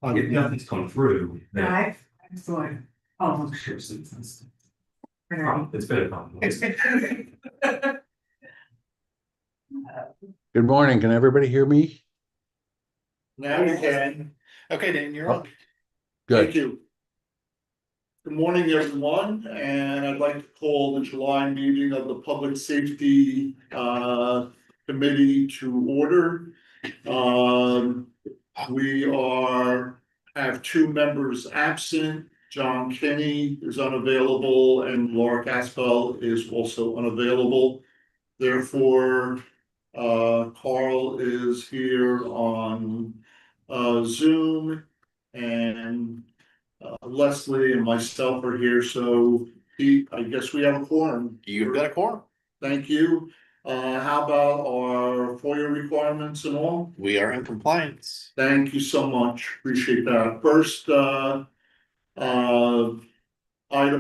If nothing's come through, then I saw it. Oh, sure. it's been a problem. Good morning. Can everybody hear me? Now you can. Okay, Dan, you're on. Thank Good. you. Good morning, everyone, and I'd like to call the July meeting of the Public Safety Committee to order. We have two members absent. John Kenny is unavailable and Laura Gaspel is also unavailable. Therefore, Carl is here on Zoom, and Leslie and myself are here, so Pete, I guess we have a quorum. You've got a quorum. Thank you. How about our FOIA requirements and all? We are in compliance. Thank you so much, appreciate that. First, item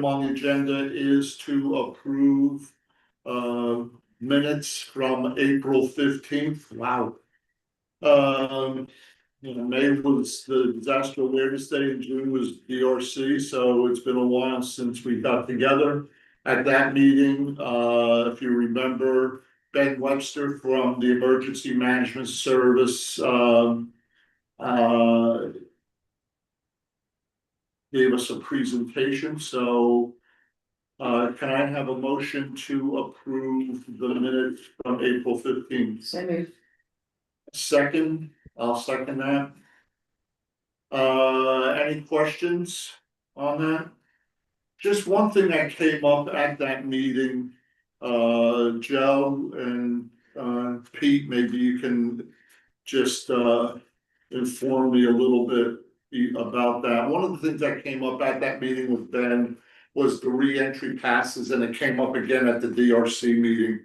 on the agenda is to approve minutes from April 15th. Wow. May was the Disaster Awareness Day, and June was DRC, so it's been a while since we got together. At that meeting, if you remember, Ben Webster from the Emergency Management Service gave us a presentation, so can I have a motion to approve the minutes from April 15th? So moved. Second, I'll second that. Any questions on that? Just one thing that came up at that meeting, Joe and Pete, maybe you can just inform me a little bit about that. One of the things that came up at that meeting with Ben was the re-entry passes, and it came up again at the DRC meeting.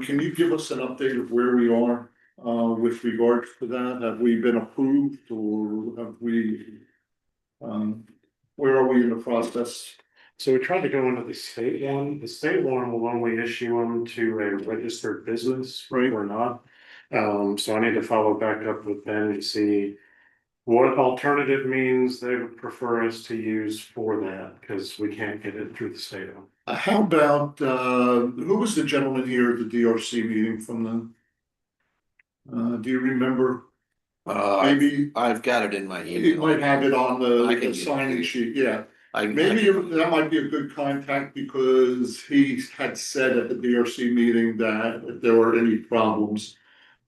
Can you give us an update of where we are with regards to that? Have we been approved, or have we where are we in the process? So we tried to go into the state one. The state one will only issue them to a registered business, Right. or not. So I need to follow back up with Ben to see what alternative means they would prefer us to use for that, because we can't get it through the state. How about who was the gentleman here at the DRC meeting from the? Do you remember? Maybe I've got it in my you email. might have it on I the can sign-in sheet, yeah. Maybe That might be a good contact, because he had said at the DRC meeting that if there were any problems,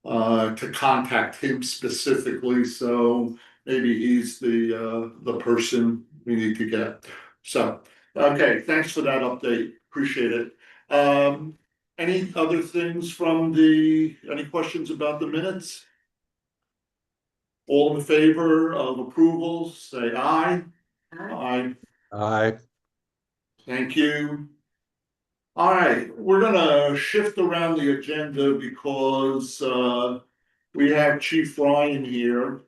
to contact him specifically, so maybe he's the person we need to get. So, okay, thanks for that update, appreciate it. Any other things from any questions about the minutes? All in favor of approval, say aye. Aye. Aye. Thank you. All right, we're gonna shift around the agenda because we have Chief Ryan here.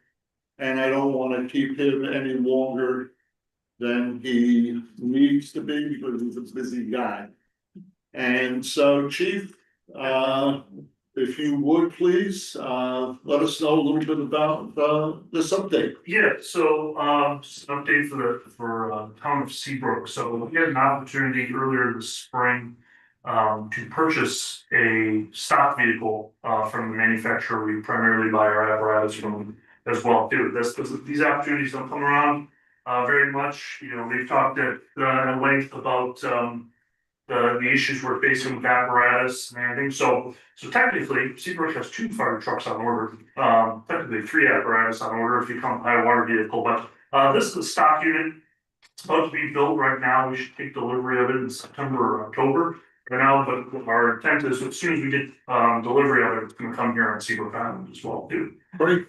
And I don't wanna keep him any longer than he needs to be, because he's a busy guy. And so, Chief, if you would please, let us know a little bit about this update. Yeah, so just an update for town of Seabrook. So we had an opportunity earlier this spring to purchase a stock vehicle from the manufacturer. We primarily buy our apparatus from as well too. These opportunities don't come around very much. You know, we've talked at length about the issues we're facing with apparatus and everything. So technically, Seabrook has 2 fire trucks on order. Technically 3 apparatus on order if you count the high water vehicle. But this is a stock unit. It's about to be built right now. We should take delivery of it in September or October. Right now, but our intent is as soon as we get delivery of it, it's gonna come here on Seabrook Island as well too. Great.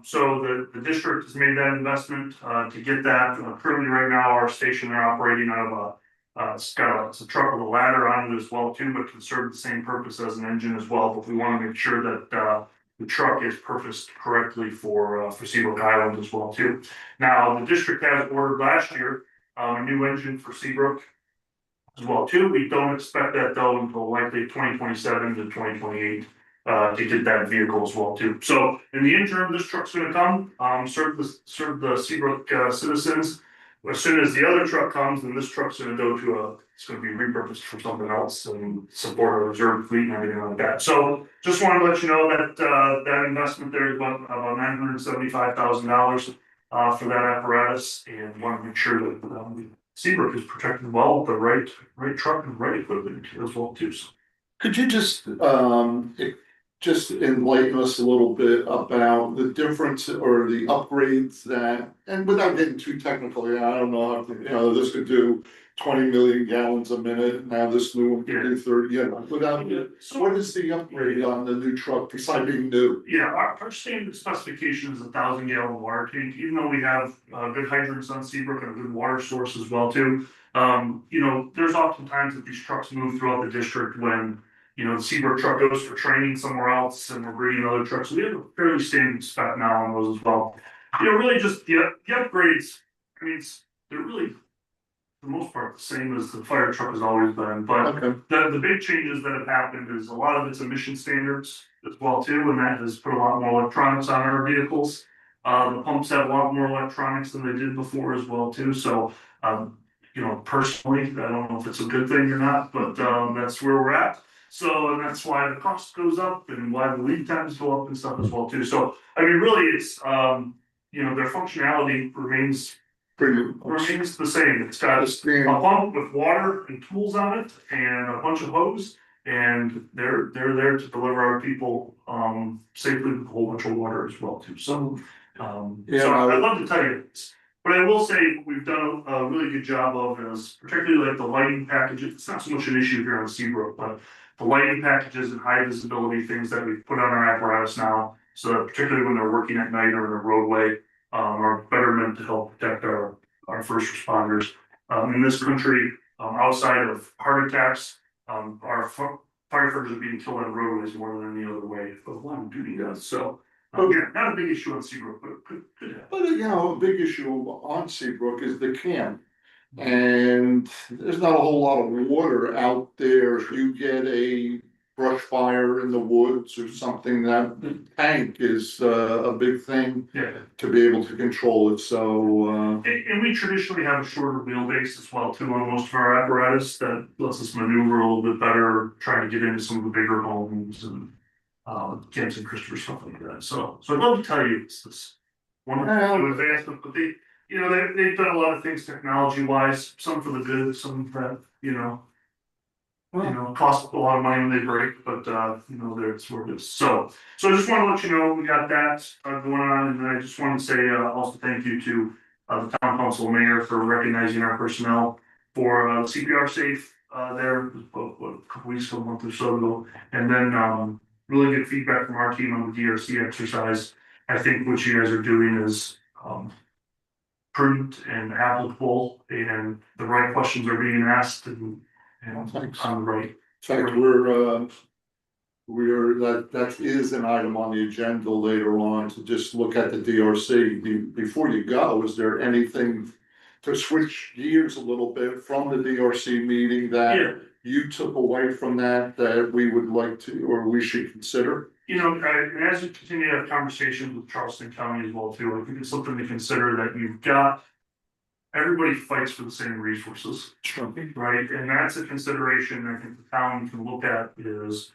So the district has made that investment to get that. Currently right now, our station, they're operating out of it's a truck with a ladder on it as well too, but can serve the same purpose as an engine as well. But we want to make sure that the truck is purposed correctly for Seabrook Island as well too. Now, the district has ordered last year a new engine for Seabrook as well too. We don't expect that though until likely 2027 to 2028 to get that vehicle as well too. So in the interim, this truck's gonna come, serve the Seabrook citizens. As soon as the other truck comes, then this truck's gonna go to it's gonna be repurposed for something else and support our reserve fleet and everything like that. So just wanted to let you know that that investment there is about $975,000 for that apparatus, and want to make sure that Seabrook is protected well, with the right truck and right equipment as well too. So Could you just enlighten us a little bit about the difference or the upgrades that, and without getting too technical, I don't know, how to, this could do 20 million gallons a minute, now this new one can do 30, without, So- what is the upgrade on the new truck besides being new? yeah, our standard specification is 1,000-gallon water tank, even though we have good hydrants on Seabrook and a good water source as well too. There's oftentimes that these trucks move throughout the district when the Seabrook truck goes for training somewhere else and we're bringing other trucks. So we have a fairly standard spec now on those as well. Really just the upgrades, I mean, they're really, for the most part, the same as the fire truck has always been, but Okay, the big changes that have happened is a lot of it's emission standards as well too, and that has put a lot more electronics on our vehicles. The pumps have a lot more electronics than they did before as well too, so, personally, I don't know if it's a good thing or not, but, that's where we're at. So, and that's why the cost goes up and why the lead times go up and stuff as well too. So, I mean, really, it's, their functionality remains the same. It's got just a being, pump with water and tools on it and a bunch of hose. And they're there to deliver our people, safely with a whole bunch of water as well too. So, I'd love to tell you this. But I will say, what we've done a really good job of is particularly like the lighting packages. It's not so much an issue here on Seabrook, but the lighting packages and high visibility things that we've put on our apparatus now. So that particularly when they're working at night or in a roadway, are better meant to help protect our first responders. In this country, outside of heart attacks, our firefighters are being killed on roadways more than any other way of line of duty does. So, yeah, not a big issue on Seabrook, but could happen. but a big issue on Seabrook is the camp. And there's not a whole lot of water out there. If you get a brush fire in the woods or something, that the tank is a big thing Yeah. to be able to control it, so, And we traditionally have a shorter wheelbase as well too on most of our apparatus that lets us maneuver a little bit better, trying to get into some of the bigger homes and Camps and Christopher, stuff like that. So I'd love to tell you it's this wonderful advancement, but they've done a lot of things technology wise, some for the good, some that, cost a lot of money when they break, but that's where it is. So I just want to let you know we got that going on, and I just want to say also thank you to the town council mayor for recognizing our personnel for CPR safe there a couple weeks ago, a month or so ago, and then really good feedback from our team on the DRC exercise. I think what you guys are doing is prudent and applicable, and the right questions are being asked and Thanks. on the right. in fact, that is an item on the agenda later on to just look at the DRC. Before you go, is there anything to switch gears a little bit from the DRC meeting that you took away from that we would like to, or we should consider? As we continue to have conversations with Charleston County as well too, I think it's something to consider that you've got. Everybody fights for the same resources, right? And that's a consideration I think the town can look at is.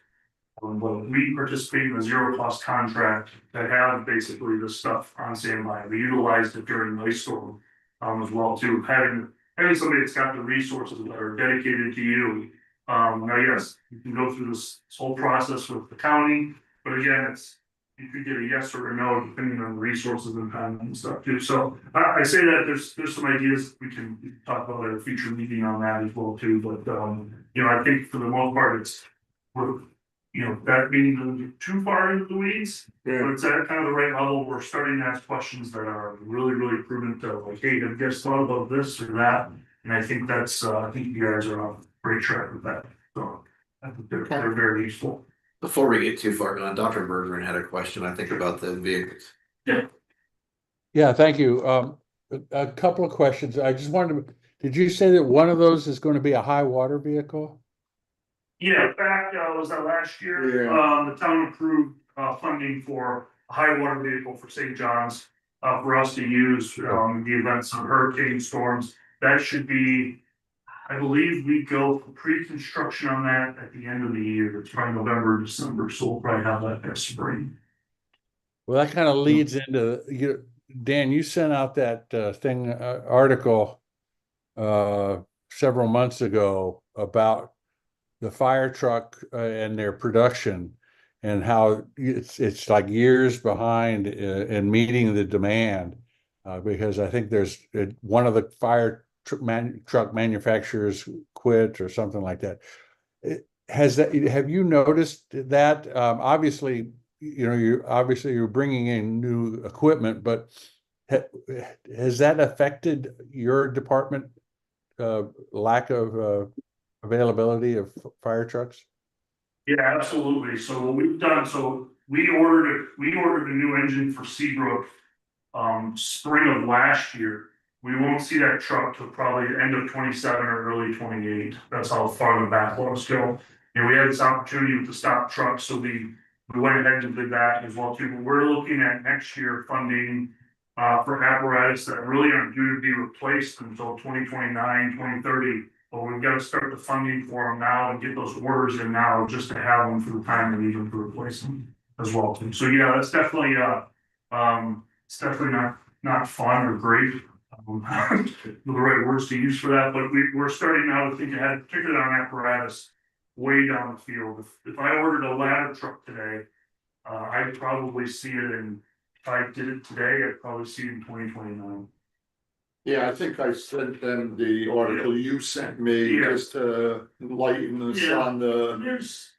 When we participate in a zero cost contract that have basically this stuff on standby, we utilized it during the ice storm. As well too, having somebody that's got the resources that are dedicated to you. Now, yes, you can go through this whole process with the county, but again, you could get a yes or a no depending on the resources and time and stuff too. So I say that there's some ideas we can talk about at a future meeting on that as well too. But I think for the most part, that meaning too far into the weeds, but it's at kind of the right level. We're starting to ask questions that are really, really prudent. Like, hey, have you guys thought about this or that? And I think I think you guys are on a great track with that. So I think they're very useful. Before we get too far gone, Dr. Bergeron had a question, I think, about the vehicles. Yeah, thank you. A couple of questions. I just wanted to, did you say that one of those is going to be a high water vehicle? Yeah, back was that last year? Yeah. The town approved, funding for a high water vehicle for St. John's. For us to use, in the events of hurricane storms, that should be. I believe we go for pre-construction on that at the end of the year, it's probably November, December, so we'll probably have that next spring. Well, that kind of leads into, Dan, you sent out that article several months ago about the fire truck and their production and how it's like years behind in meeting the demand. Because I think there's one of the fire truck manufacturers quit or something like that. Have you noticed that? Obviously, you're bringing in new equipment, but has that affected your department? Lack of availability of fire trucks? Yeah, absolutely. So what we've done, we ordered a new engine for Seabrook, spring of last year. We won't see that truck till probably end of 27 or early 28. That's how far the backlogs go. And we had this opportunity with the stop truck, so we went ahead and did that as well too. But we're looking at next year funding for apparatus that really aren't due to be replaced until 2029, 2030. But we've got to start the funding for them now and get those orders in now just to have them for the time we need them to replace them as well too. So yeah, that's definitely it's definitely not fun or great. The right words to use for that, but we're starting now to think ahead, particularly on apparatus way down the field. If I ordered a ladder truck today, I'd probably see it if I did it today, I'd probably see it in 2029. Yeah, I think I sent them the article you sent me Yeah. just to lighten us Yeah. on the.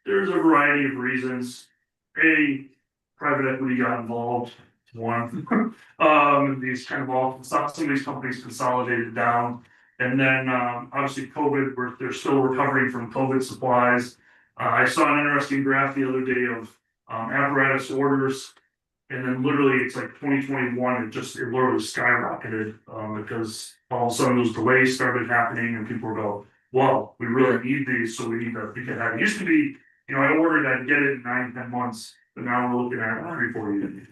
There's a variety of reasons. Private equity got involved. One, these kind of some of these companies consolidated down, and then obviously COVID. They're still recovering from COVID supplies. I saw an interesting graph the other day of apparatus orders, and then literally it's like 2021. It literally skyrocketed because all of a sudden those delays started happening, and people go, "Well, we really need these, so we need to think ahead." It used to be, I ordered, I'd get it in 9-10 months, but now we're looking at 3-4 years.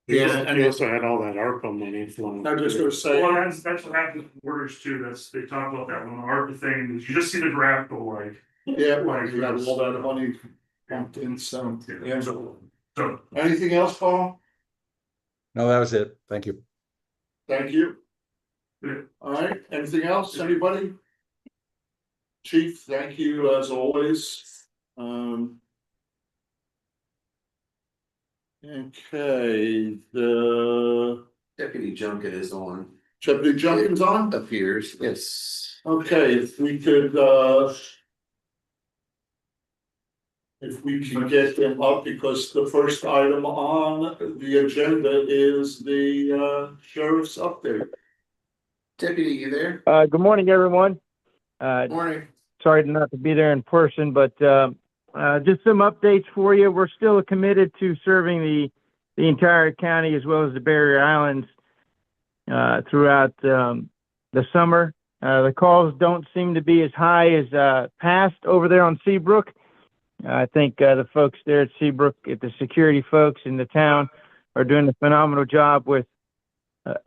Yeah, And we also had all that ARPA money flowing. I'm just gonna say. Well, that's what happens with orders too. They talk about that when the ARPA thing, you just see the graph go like. Yeah, well, you got all that money pumped in, so, yeah. So, Anything else, Paul? No, that was it. Thank you. Thank you. Yeah. All right, anything else, anybody? Chief, thank you as always. Okay, the Deputy Junket is on, Deputy Junkins on? appears, yes. Okay, if we could get them up, because the first item on the agenda is the sheriff's update. Deputy, you there? Good morning, everyone. Morning. Sorry not to be there in person, but just some updates for you. We're still committed to serving the entire county as well as the Barrier Islands throughout the summer. The calls don't seem to be as high as past over there on Seabrook. I think the folks there at Seabrook, the security folks in the town, are doing a phenomenal job with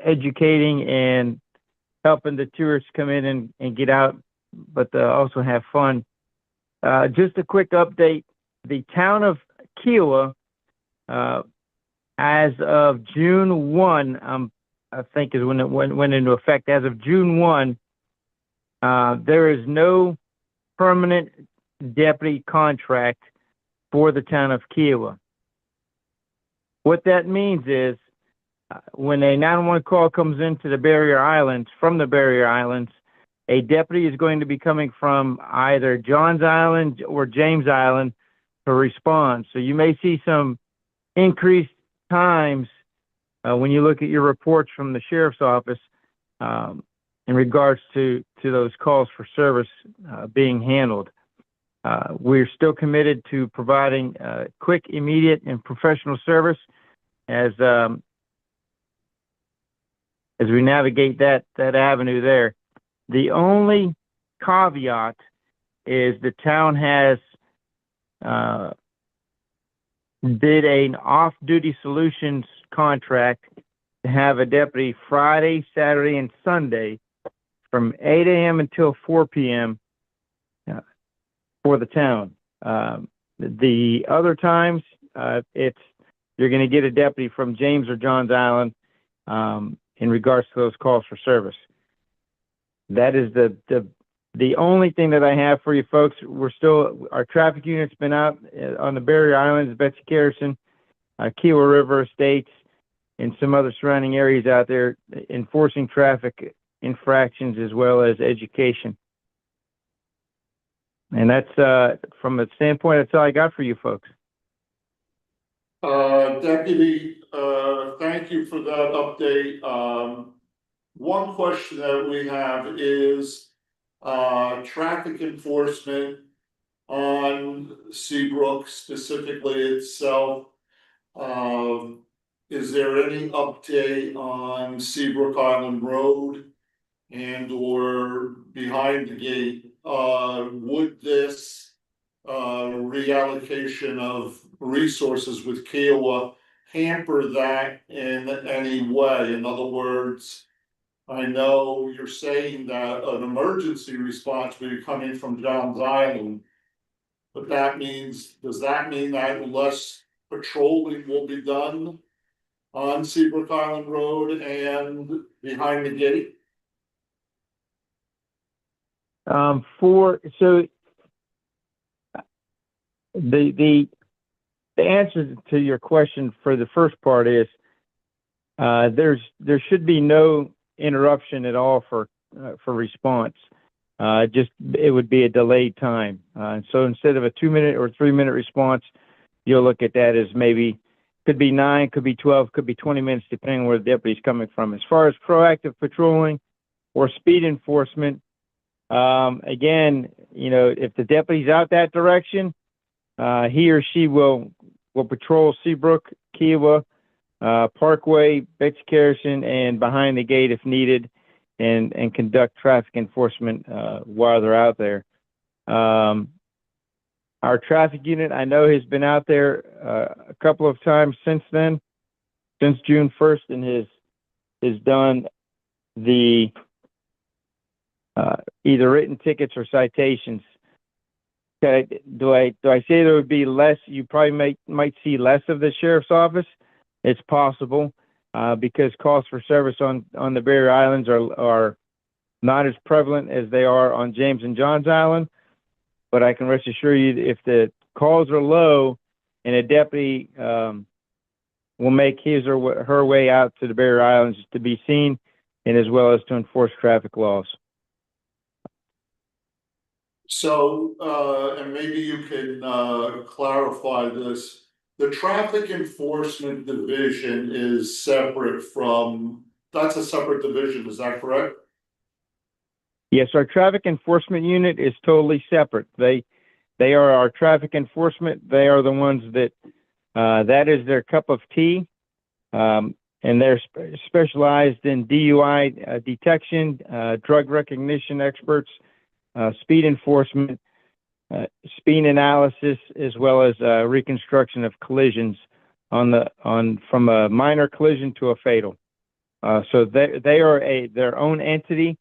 educating and helping the tourists come in and get out, but also have fun. Just a quick update. The town of Kiowa, as of June 1, I think is when it went into effect. As of June 1, there is no permanent deputy contract for the town of Kiowa. What that means is when a 911 call comes into the Barrier Islands, from the Barrier Islands, a deputy is going to be coming from either Johns Island or James Island to respond. So you may see some increased times when you look at your reports from the sheriff's office in regards to those calls for service being handled. We're still committed to providing quick, immediate, and professional service as we navigate that avenue there. The only caveat is the town has did an off-duty solutions contract to have a deputy Friday, Saturday, and Sunday from 8 a.m. until 4 p.m. For the town. The other times, you're going to get a deputy from James or Johns Island in regards to those calls for service. That is the only thing that I have for you folks. Our traffic unit's been out on the Barrier Islands, Betsy Carson, Kiowa River Estates, and some other surrounding areas out there enforcing traffic infractions as well as education. And that's, from a standpoint, that's all I got for you folks. Deputy, thank you for that update. One question that we have is, traffic enforcement on Seabrook specifically itself. Is there any update on Seabrook Island Road and or behind the gate? Would this reallocation of resources with Kiowa hamper that in any way? In other words, I know you're saying that an emergency response will be coming from Johns Island, but does that mean that less patrolling will be done on Seabrook Island Road and behind the gate? The answer to your question for the first part is there should be no interruption at all for response. It would be a delayed time. So instead of a 2-minute or 3-minute response, you'll look at that as maybe could be 9, could be 12, could be 20 minutes, depending on where the deputy's coming from. As far as proactive patrolling or speed enforcement, again, if the deputy's out that direction, he or she will patrol Seabrook, Kiowa, Parkway, Betsy Carson, and behind the gate if needed, and conduct traffic enforcement while they're out there. Our traffic unit, I know, has been out there a couple of times since then, since June 1st, and has done the either written tickets or citations. Okay, do I say there would be less? You probably might see less of the sheriff's office. It's possible because calls for service on the Barrier Islands are not as prevalent as they are on James and Johns Island. But I can rest assure you, if the calls are low and a deputy will make his or her way out to the Barrier Islands to be seen, and as well as to enforce traffic laws. So, and maybe you can clarify this. The traffic enforcement division is separate that's a separate division, is that correct? Yes, our traffic enforcement unit is totally separate. They are our traffic enforcement. They are the ones that is their cup of tea. And they're specialized in DUI detection, drug recognition experts, speed enforcement, speed analysis, as well as reconstruction of collisions from a minor collision to a fatal. So they are their own entity.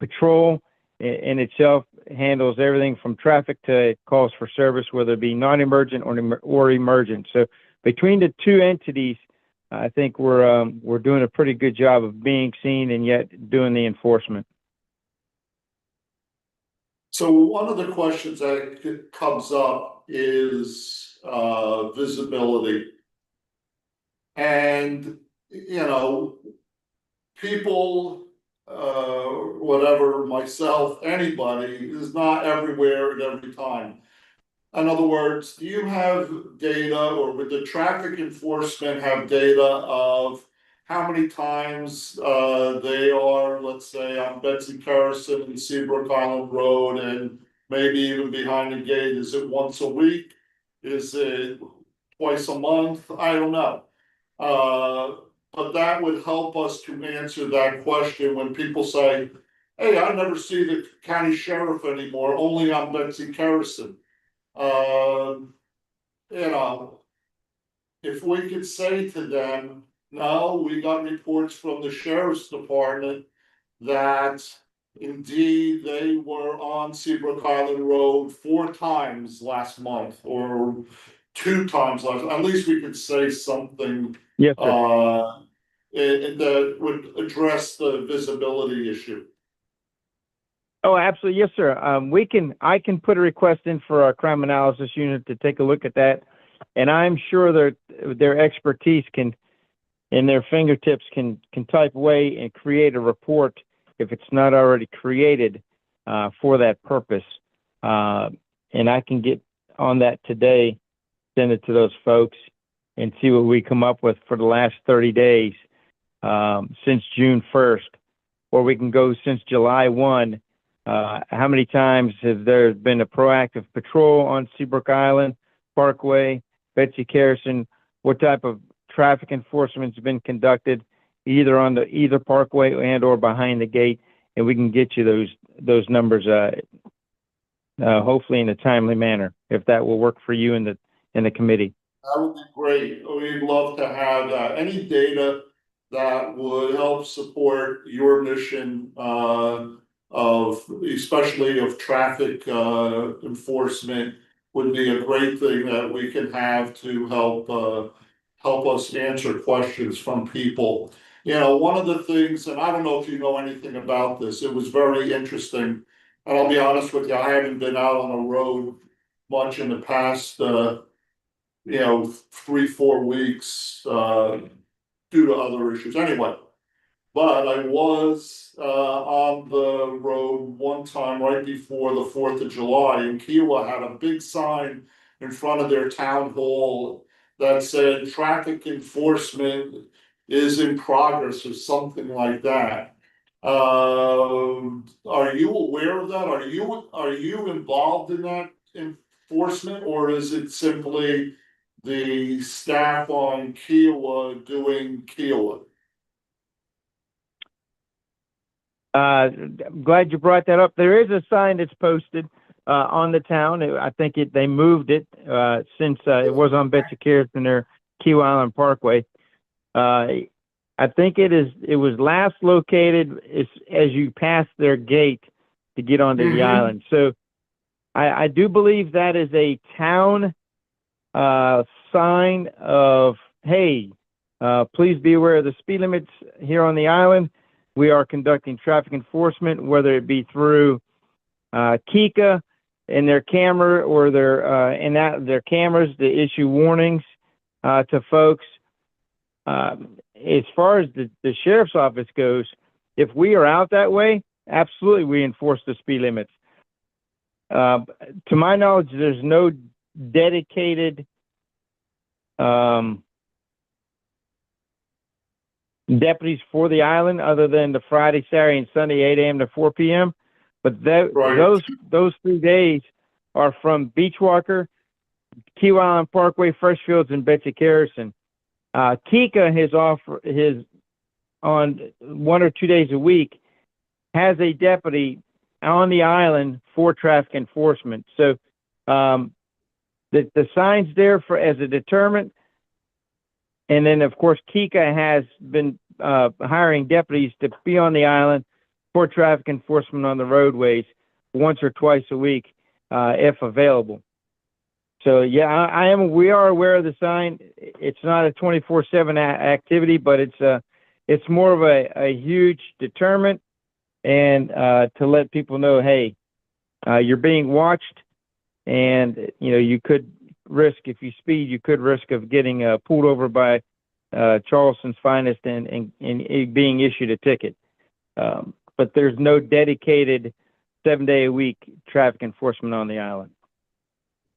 Patrol in itself handles everything from traffic to calls for service, whether it be non-emergent or emergent. So between the two entities, I think we're doing a pretty good job of being seen and yet doing the enforcement. So one of the questions that comes up is visibility. And, people, whatever, myself, anybody is not everywhere at every time. In other words, do you have data, or would the traffic enforcement have data of how many times they are, let's say, on Betsy Carson and Seabrook Island Road, and maybe even behind the gate? Is it once a week? Is it twice a month? I don't know. But that would help us to answer that question when people say, hey, I never see the county sheriff anymore, only on Betsy Carson. You know, if we could say to them, no, we got reports from the sheriff's department that indeed they were on Seabrook Island Road 4 times last month or 2 times at least we could say something Yes, sir. that would address the visibility issue. Oh, absolutely. Yes, sir. I can put a request in for our crime analysis unit to take a look at that. And I'm sure their expertise can, and their fingertips can type away and create a report if it's not already created, for that purpose. And I can get on that today, send it to those folks and see what we come up with for the last 30 days, since June 1st, or we can go since July 1. How many times has there been a proactive patrol on Seabrook Island, Parkway, Betsy Carson? What type of traffic enforcement has been conducted either on either Parkway and or behind the gate? And we can get you those numbers, hopefully in a timely manner, if that will work for you in the committee. That would be great. We'd love to have any data that would help support your mission especially of traffic enforcement would be a great thing that we can have to help us answer questions from people. You know, one of the things, and I don't know if you know anything about this, it was very interesting. And I'll be honest with you, I haven't been out on the road much in the past 3-4 weeks due to other issues anyway. But I was on the road one time right before the 4th of July, and Kiowa had a big sign in front of their town hall that said traffic enforcement is in progress or something like that. Are you aware of that? Are you involved in that enforcement, or is it simply the staff on Kiowa doing Kiowa? I'm glad you brought that up. There is a sign that's posted on the town. I think they moved it since it was on Betsy Carson or Key Island Parkway. I think it was last located as you pass their gate to get onto the island. So I do believe that is a town sign of, hey, please be aware of the speed limits here on the island. We are conducting traffic enforcement, whether it be through Kika and their camera or their cameras to issue warnings to folks. As far as the sheriff's office goes, if we are out that way, absolutely we enforce the speed limits. To my knowledge, there's no dedicated deputies for the island other than the Friday, Saturday, and Sunday, 8 a.m. to 4 p.m. But those 3 days are from Beachwalker, Key Island Parkway, Freshfields, and Betsy Carson. Kika on 1 or 2 days a week has a deputy on the island for traffic enforcement. So the sign's there as a deterrent. And then, of course, Kika has been hiring deputies to be on the island for traffic enforcement on the roadways once or twice a week, if available. So, yeah, we are aware of the sign. It's not a 24/7 activity, but it's more of a huge deterrent and to let people know, hey, you're being watched, and you could risk, if you speed, you could risk of getting pulled over by Charleston's finest and being issued a ticket. But there's no dedicated 7-day-a-week traffic enforcement on the island.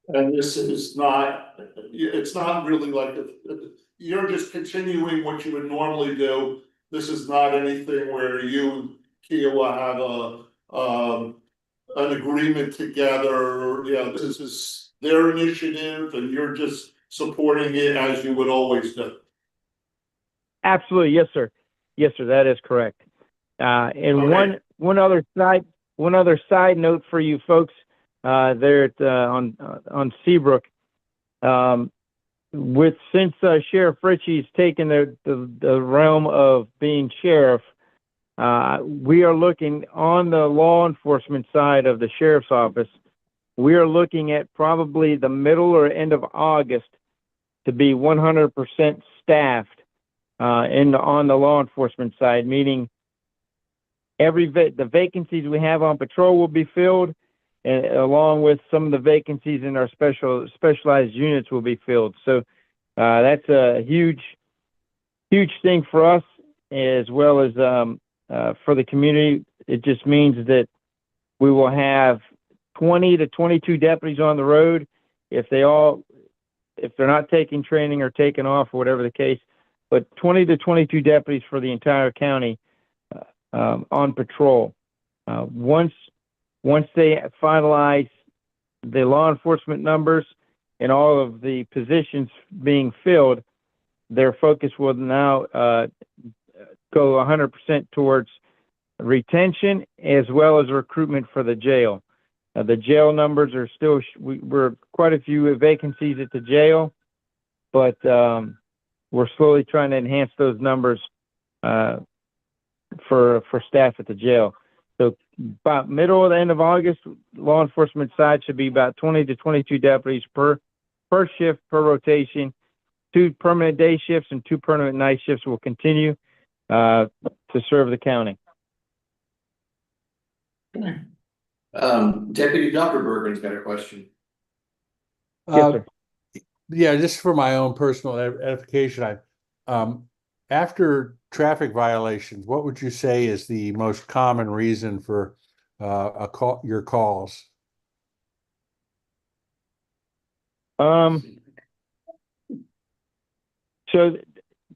And this is not, it's not really like, you're just continuing what you would normally do. This is not anything where you, Kiowa, have an agreement together. This is their initiative and you're just supporting it as you would always do. Absolutely. Yes, sir. Yes, sir. That is correct. And okay. One other side note for you folks there at, on Seabrook. Since Sheriff Ritchie's taken the realm of being sheriff, we are looking on the law enforcement side of the sheriff's office. We are looking at probably the middle or end of August to be 100% staffed on the law enforcement side, meaning the vacancies we have on patrol will be filled, and along with some of the vacancies in our specialized units will be filled. So that's a huge thing for us, as well as for the community. It just means that we will have 20 to 22 deputies on the road. If they're not taking training or taking off or whatever the case, but 20 to 22 deputies for the entire county on patrol. Once they finalize the law enforcement numbers and all of the positions being filled, their focus will now go 100% towards retention as well as recruitment for the jail. The jail numbers are still, we're quite a few vacancies at the jail, but we're slowly trying to enhance those numbers for staff at the jail. So about middle or the end of August, law enforcement side should be about 20 to 22 deputies per shift, per rotation. 2 permanent day shifts and 2 permanent night shifts will continue to serve the county. Deputy Dr. Bergen's got a question. Yes, sir. Yeah, just for my own personal edification, after traffic violations, what would you say is the most common reason for your calls? So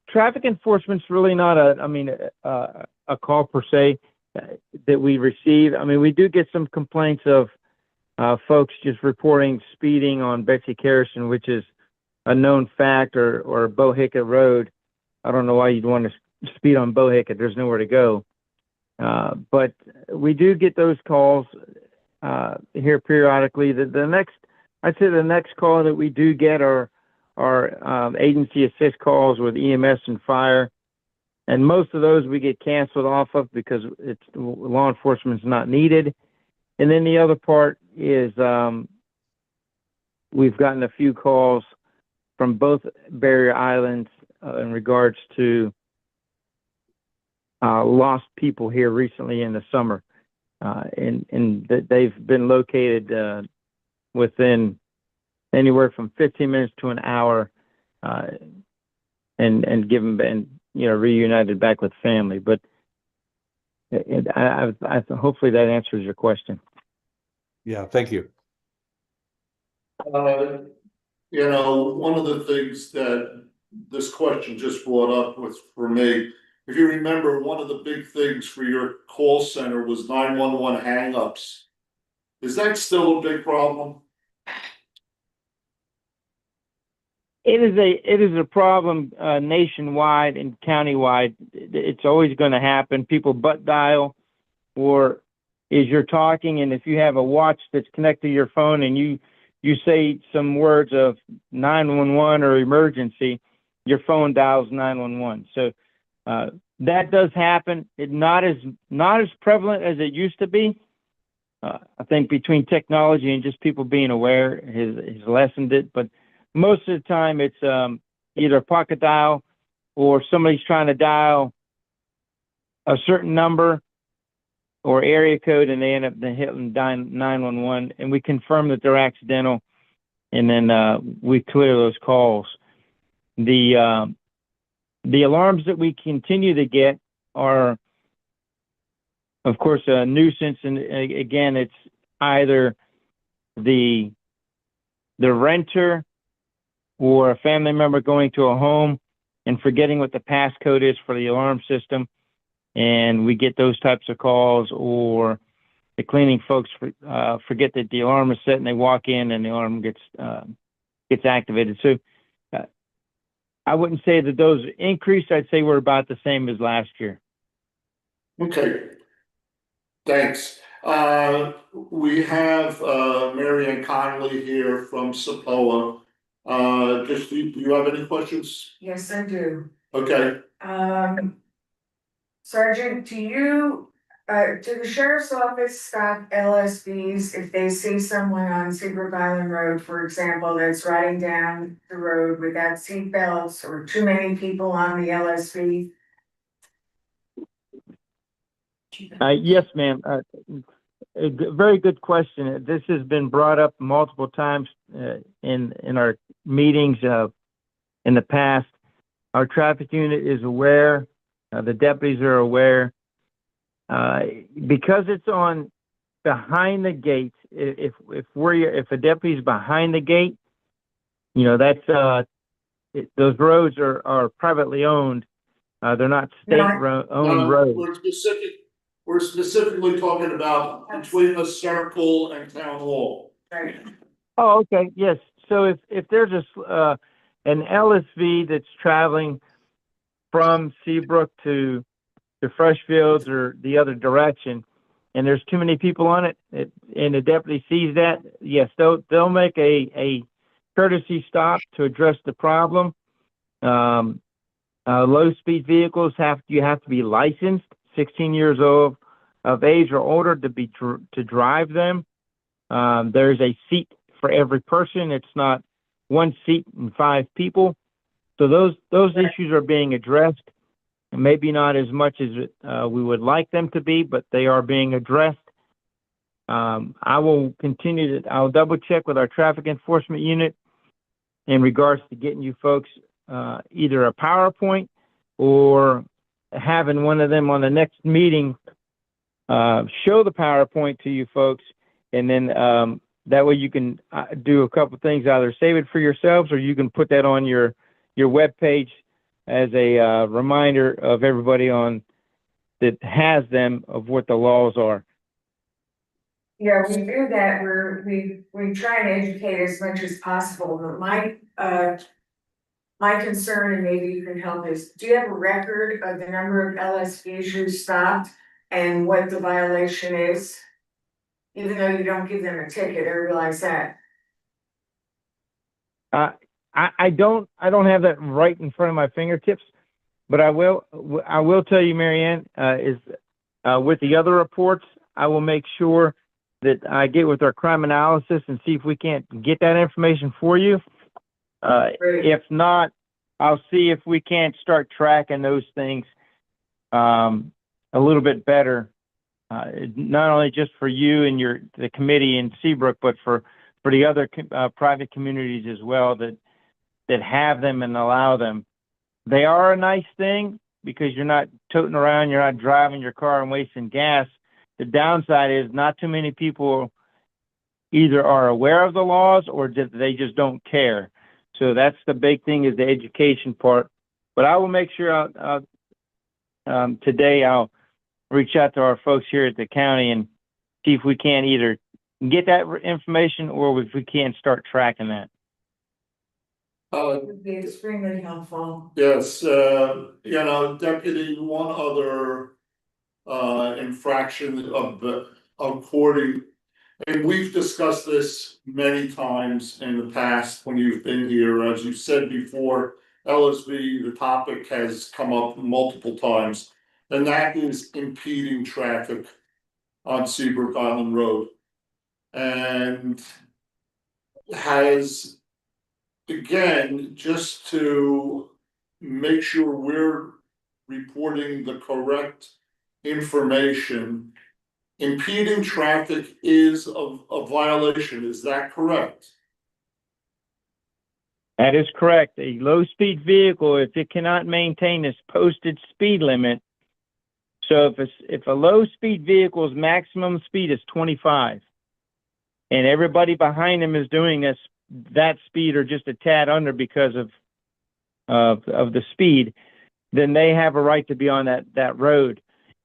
traffic enforcement's really not a call per se that we receive. I mean, we do get some complaints of folks just reporting speeding on Betsy Carrison, which is a known fact, or Bohicket Road. I don't know why you'd want to speed on Bohicket. There's nowhere to go. But we do get those calls here periodically. I'd say the next call that we do get are agency assist calls with EMS and fire. And most of those we get canceled off of because law enforcement's not needed. And then the other part is we've gotten a few calls from both barrier islands in regards to lost people here recently in the summer. And they've been located within anywhere from 15 minutes to an hour and given and reunited back with family. But I hopefully that answers your question. Yeah, thank you. One of the things that this question just brought up was for me, if you remember, one of the big things for your call center was 911 hangups. Is that still a big problem? It is a problem nationwide and countywide. It's always going to happen. People butt dial, or as you're talking, and if you have a watch that's connected to your phone and you say some words of 911 or emergency, your phone dials 911. So that does happen. It's not as prevalent as it used to be. I think between technology and just people being aware has lessened it. But most of the time, it's either a pocket dial or somebody's trying to dial a certain number or area code, and they end up hitting 911, and we confirm that they're accidental, and then we clear those calls. The alarms that we continue to get are, of course, a nuisance, and again, it's either the renter or a family member going to a home and forgetting what the passcode is for the alarm system. And we get those types of calls, or the cleaning folks forget that the alarm is set and they walk in and the alarm gets activated. So I wouldn't say that those increased. I'd say we're about the same as last year. Okay. Thanks. We have, Mary Ann Connolly here from SAPOA. Do you have any questions? Yes, I do. Okay, Sergeant, do the sheriff's office stop LSVs if they see someone on Seabrook Island Road, for example, that's riding down the road without seatbelts or too many people on the LSV? Yes, ma'am. Very good question. This has been brought up multiple times in our meetings in the past. Our traffic unit is aware. The deputies are aware. Because it's on behind the gate. If a deputy's behind the gate, you know that's those roads are privately owned. They're not state-owned roads. We're specifically talking about between the circle and town hall. Right. Oh, okay, yes. So if there's an LSV that's traveling from Seabrook to Freshfields or the other direction, and there's too many people on it, and the deputy sees that, yes, they'll make a courtesy stop to address the problem. Low speed vehicles you have to be licensed, 16 years old of age or older to drive them. There's a seat for every person. It's not one seat and 5 people. So those issues are being addressed. Maybe not as much as we would like them to be, but they are being addressed. I will continue I'll double check with our traffic enforcement unit in regards to getting you folks either a PowerPoint or having one of them on the next meeting show the PowerPoint to you folks, and then that way you can do a couple things, either save it for yourselves or you can put that on your web page as a reminder of everybody that has them of what the laws are. Yeah, we do that. We try and educate as much as possible, but my concern, and maybe you can help, is do you have a record of the number of LSVs you stopped and what the violation is? Even though you don't give them a ticket, I realize that. I don't have that right in front of my fingertips, but I will tell you, Mary Ann, is with the other reports, I will make sure that I get with our crime analysis and see if we can't get that information for you. If not, I'll see if we can't start tracking those things a little bit better, not only just for you and the committee in Seabrook, but for the other private communities as well that have them and allow them. They are a nice thing because you're not toting around, you're not driving your car and wasting gas. The downside is not too many people either are aware of the laws or they just don't care. So that's the big thing, is the education part. But I will make sure today I'll reach out to our folks here at the county and see if we can either get that information or if we can start tracking that. It would be extremely helpful. Yes, Deputy, one other infraction of according, and we've discussed this many times in the past when you've been here. As you said before, LSV, the topic has come up multiple times, and that is impeding traffic on Seabrook Island Road. And has, again, just to make sure we're reporting the correct information, impeding traffic is a violation, is that correct? That is correct. A low-speed vehicle, if it cannot maintain this posted speed limit, so if a low-speed vehicle's maximum speed is 25, and everybody behind them is doing that speed or just a tad under because of the speed, then they have a right to be on that road.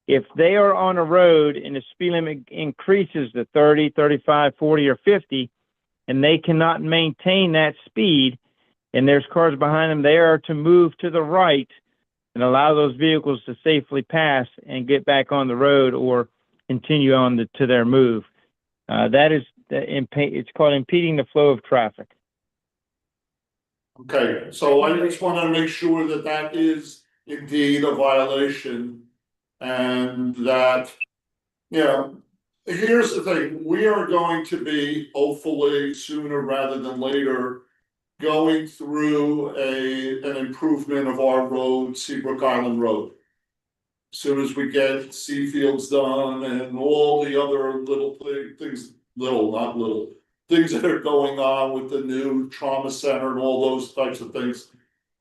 If they are on a road and the speed limit increases to 30, 35, 40, or 50, and they cannot maintain that speed, and there's cars behind them, they are to move to the right and allow those vehicles to safely pass and get back on the road, or continue on to their move. It's called impeding the flow of traffic. Okay, so I just wanna make sure that that is indeed a violation. And that, you know, here's the thing, we are going to be hopefully sooner rather than later. Going through an improvement of our road, Seabrook Island Road. Soon as we get Seafields done and all the other little things, little, not little, things that are going on with the new trauma center and all those types of things.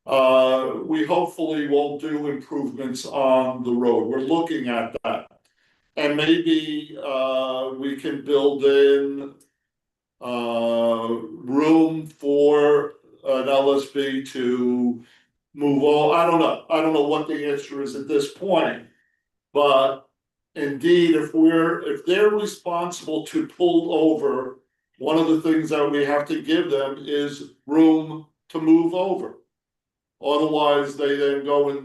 We hopefully will do improvements on the road. We're looking at that. And maybe, we can build in, room for an LSB to move all, I don't know what the answer is at this point. But indeed, if they're responsible to pull over, one of the things that we have to give them is room to move over. Otherwise, they then go in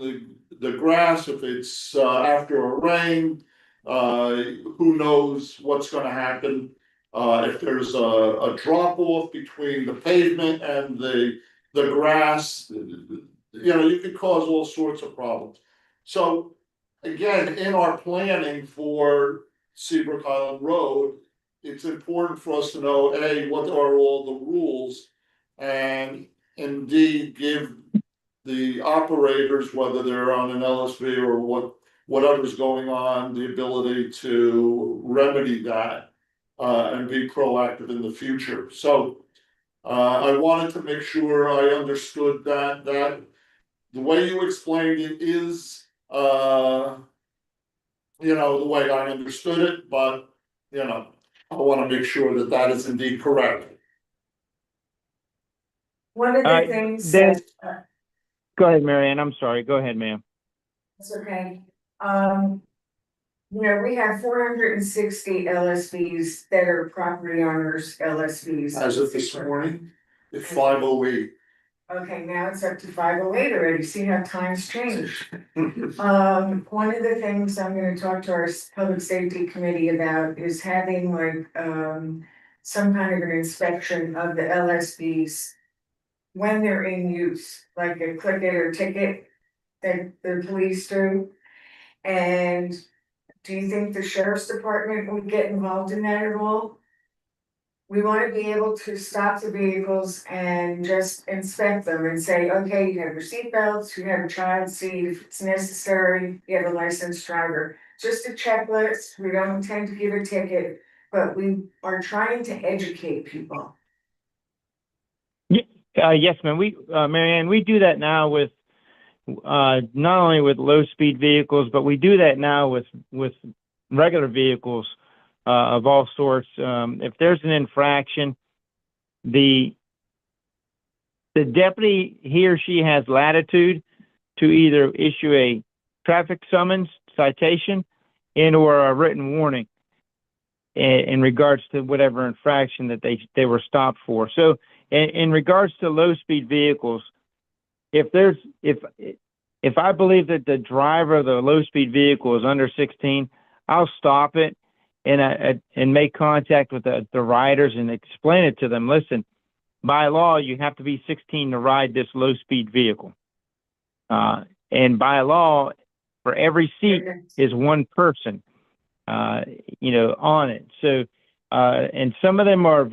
the grass if it's after a rain. Who knows what's gonna happen? If there's a drop off between the pavement and the grass, you know, you could cause all sorts of problems. So again, in our planning for Seabrook Island Road, it's important for us to know, A, what are all the rules? And indeed give the operators, whether they're on an LSV or whatever's going on, the ability to remedy that. And be proactive in the future. So I wanted to make sure I understood that the way you explained it is, you know, the way I understood it, but, you know, I wanna make sure that that is indeed correct. One of the things then- that, Go ahead, Marianne. I'm sorry. Go ahead, ma'am. it's okay, you know, we have 460 LSVs that are property owners, LSVs. As of this morning, it's 5:08. Okay, now it's up to 5:08 already, see how times change. One of the things I'm gonna talk to our public safety committee about is having like, some kind of an inspection of the LSVs. When they're in use, like a click it or ticket that the police do. And do you think the sheriff's department would get involved in that at all? We wanna be able to stop the vehicles and just inspect them and say, okay, you have your seatbelts, you have a child seat, if it's necessary, you have a licensed driver. Just a checklist, we don't intend to give a ticket, but we are trying to educate people. Yes, ma'am. Marianne, we do that now with, not only with low speed vehicles, but we do that now with regular vehicles, of all sorts. If there's an infraction, the deputy, he or she has latitude to either issue a traffic summons citation and or a written warning in regards to whatever infraction that they were stopped for. So in regards to low speed vehicles, if I believe that the driver of the low speed vehicle is under 16, I'll stop it and make contact with the riders and explain it to them. Listen, by law, you have to be 16 to ride this low speed vehicle. And by law, for every seat is one person, you know, on it. So, and some of them are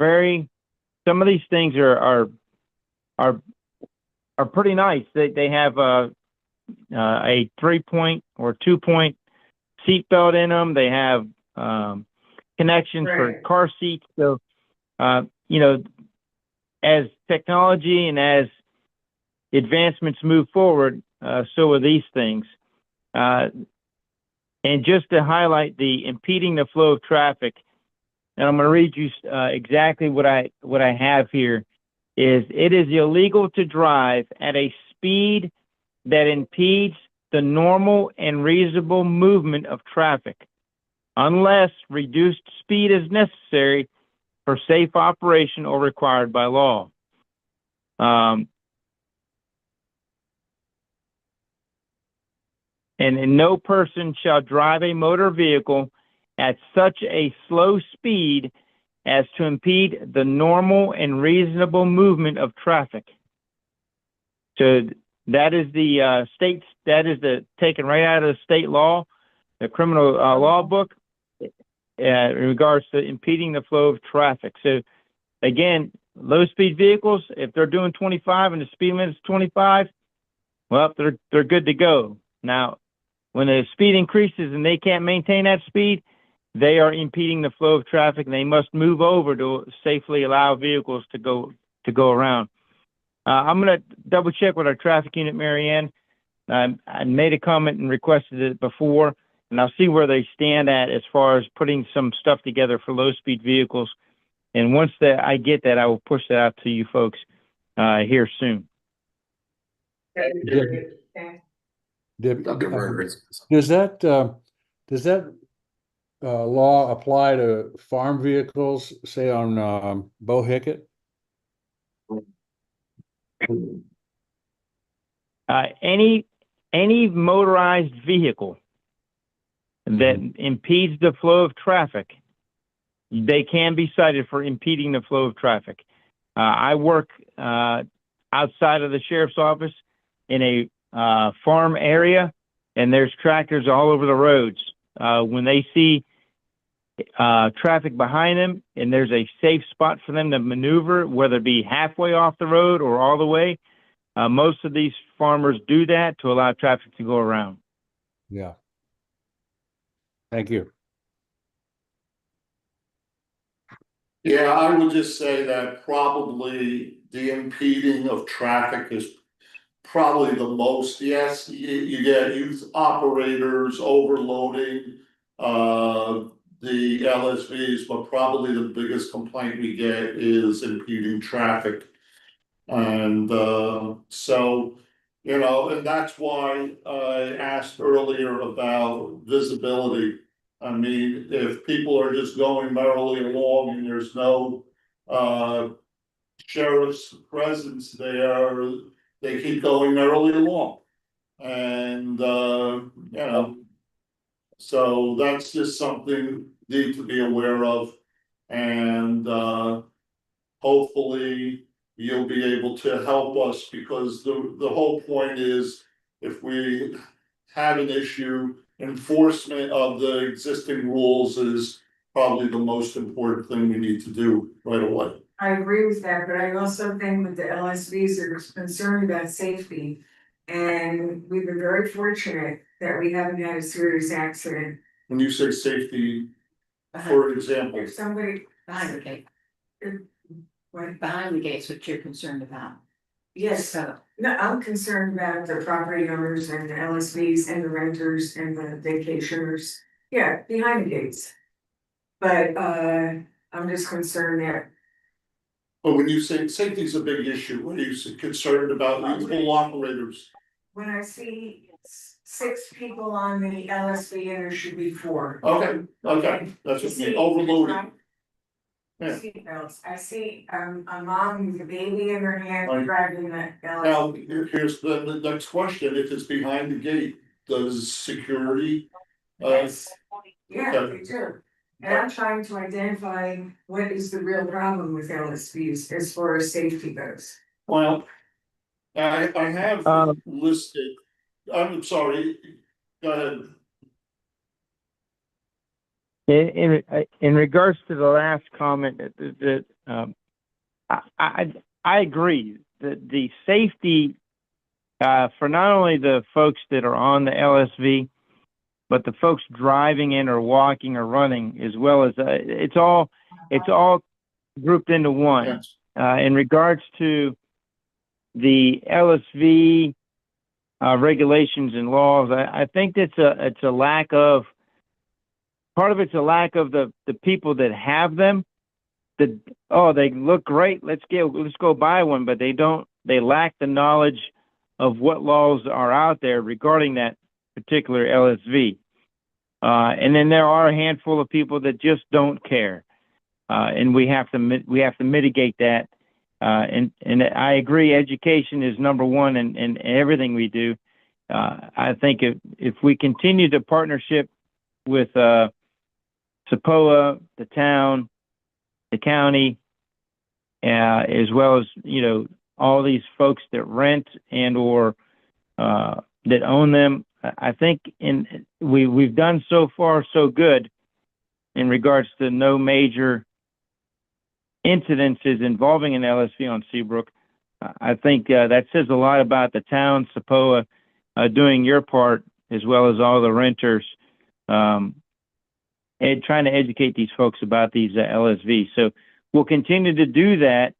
some of these things are pretty nice. They have a 3-point or 2-point seatbelt in them. They have connections for car seats. So, you know, as technology and as advancements move forward, so are these things. And just to highlight the impeding the flow of traffic, and I'm going to read you exactly what I have here, is it is illegal to drive at a speed that impedes the normal and reasonable movement of traffic, unless reduced speed is necessary for safe operation or required by law. And no person shall drive a motor vehicle at such a slow speed as to impede the normal and reasonable movement of traffic. So that is the taken right out of the state law, the criminal law book, in regards to impeding the flow of traffic. So again, low speed vehicles, if they're doing 25 and the speed limit is 25, well, they're good to go. Now, when the speed increases and they can't maintain that speed, they are impeding the flow of traffic, and they must move over to safely allow vehicles to go around. I'm going to double check with our traffic unit, Marianne. I made a comment and requested it before, and I'll see where they stand at as far as putting some stuff together for low speed vehicles. And once I get that, I will push that out to you folks here soon. Okay. Did, Dr. Berger. does that law apply to farm vehicles, say on Bohicket? Any motorized vehicle that impedes the flow of traffic, they can be cited for impeding the flow of traffic. I work outside of the sheriff's office in a farm area, and there's tractors all over the roads. When they see traffic behind them and there's a safe spot for them to maneuver, whether it be halfway off the road or all the way, most of these farmers do that to allow traffic to go around. Yeah. Thank you. Yeah, I would just say that probably the impeding of traffic is probably the most. Yes, you get youth operators overloading the LSVs, but probably the biggest complaint we get is impeding traffic. And so, you know, and that's why I asked earlier about visibility. I mean, if people are just going merrily along and there's no sheriff's presence there, they keep going merrily along. And you know, so that's just something need to be aware of. And hopefully you'll be able to help us, because the whole point is, if we have an issue, enforcement of the existing rules is probably the most important thing we need to do right away. I agree with that, but I also think with the LSVs are concerned about safety. And we've been very fortunate that we haven't had a serious accident. When you say safety, for example, If somebody, Behind the gate, what, behind the gate's what you're concerned about. yes, So, no, I'm concerned about the property owners and the LSVs and the renters and the vacationers. Yeah, behind the gates. But I'm just concerned that but when you say safety is a big issue, what are you concerned about youthful operators? when I see 6 people on the LSV and there should be 4. Okay, that's what you mean, overloading. Yeah. Seatbelts. I see a mom with a baby in her hand Right. driving the Now, LSV. here's the next question, if it's behind the gate, does security? Yes. Yeah, Okay. they do. And I'm trying to identify what is the real problem with LSVs as far as safety goes. Well, I have Um, listed, I'm sorry, go ahead. In regards to the last comment, I agree that the safety for not only the folks that are on the LSV, but the folks driving in or walking or running, as well as it's all grouped into one. Yes. In regards to the LSV regulations and laws, I think it's a lack of. Part of it's a lack of the people that have them. That, oh, they look great, let's go buy one, but they lack the knowledge of what laws are out there regarding that particular LSV. And then there are a handful of people that just don't care. And we have to mitigate that. And I agree, education is number one in everything we do. I think if we continue to partnership with SAPOA, the town, the county, as well as, all these folks that rent and or that own them. I think we've done so far so good in regards to no major incidences involving an LSV on Seabrook. I think that says a lot about the town, SAPOA, doing your part, as well as all the renters, and trying to educate these folks about these LSVs. So we'll continue to do that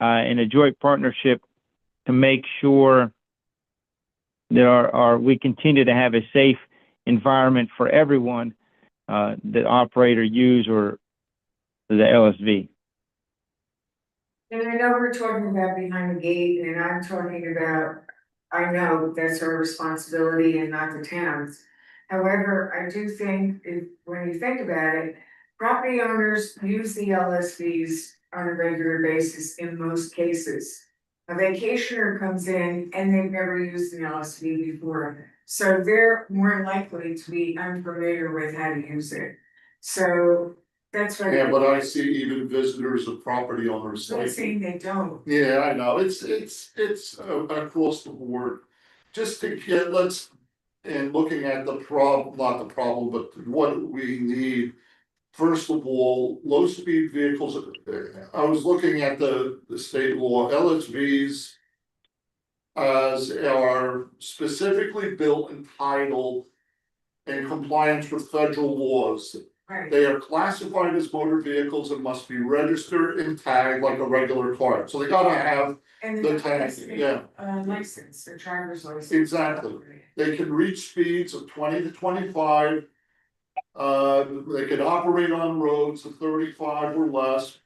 in a joint partnership to make sure that we continue to have a safe environment for everyone that operate or use or the LSV. And I know we're talking about behind the gate, and I'm talking about, I know that's our responsibility and not the town's. However, I do think when you think about it, property owners use the LSVs on a regular basis in most cases. A vacationer comes in and they've never used an LSV before, so they're more likely to be unfamiliar with how to use it. So that's what. Yeah, but I see even visitors of property owners. I'm not like- saying they don't. Yeah, I know, it's across the board. Just to get, and looking at the not the problem, but what we need. First of all, low speed vehicles, I was looking at the state law, LSVs. Are specifically built and titled in compliance with federal laws. Right. They are classified as motor vehicles and must be registered and tagged like a regular car, so they gotta have, And the the tag, yeah. license, the driver's license. Exactly. They can reach speeds of 20 to 25. They can operate on roads of 35 or less.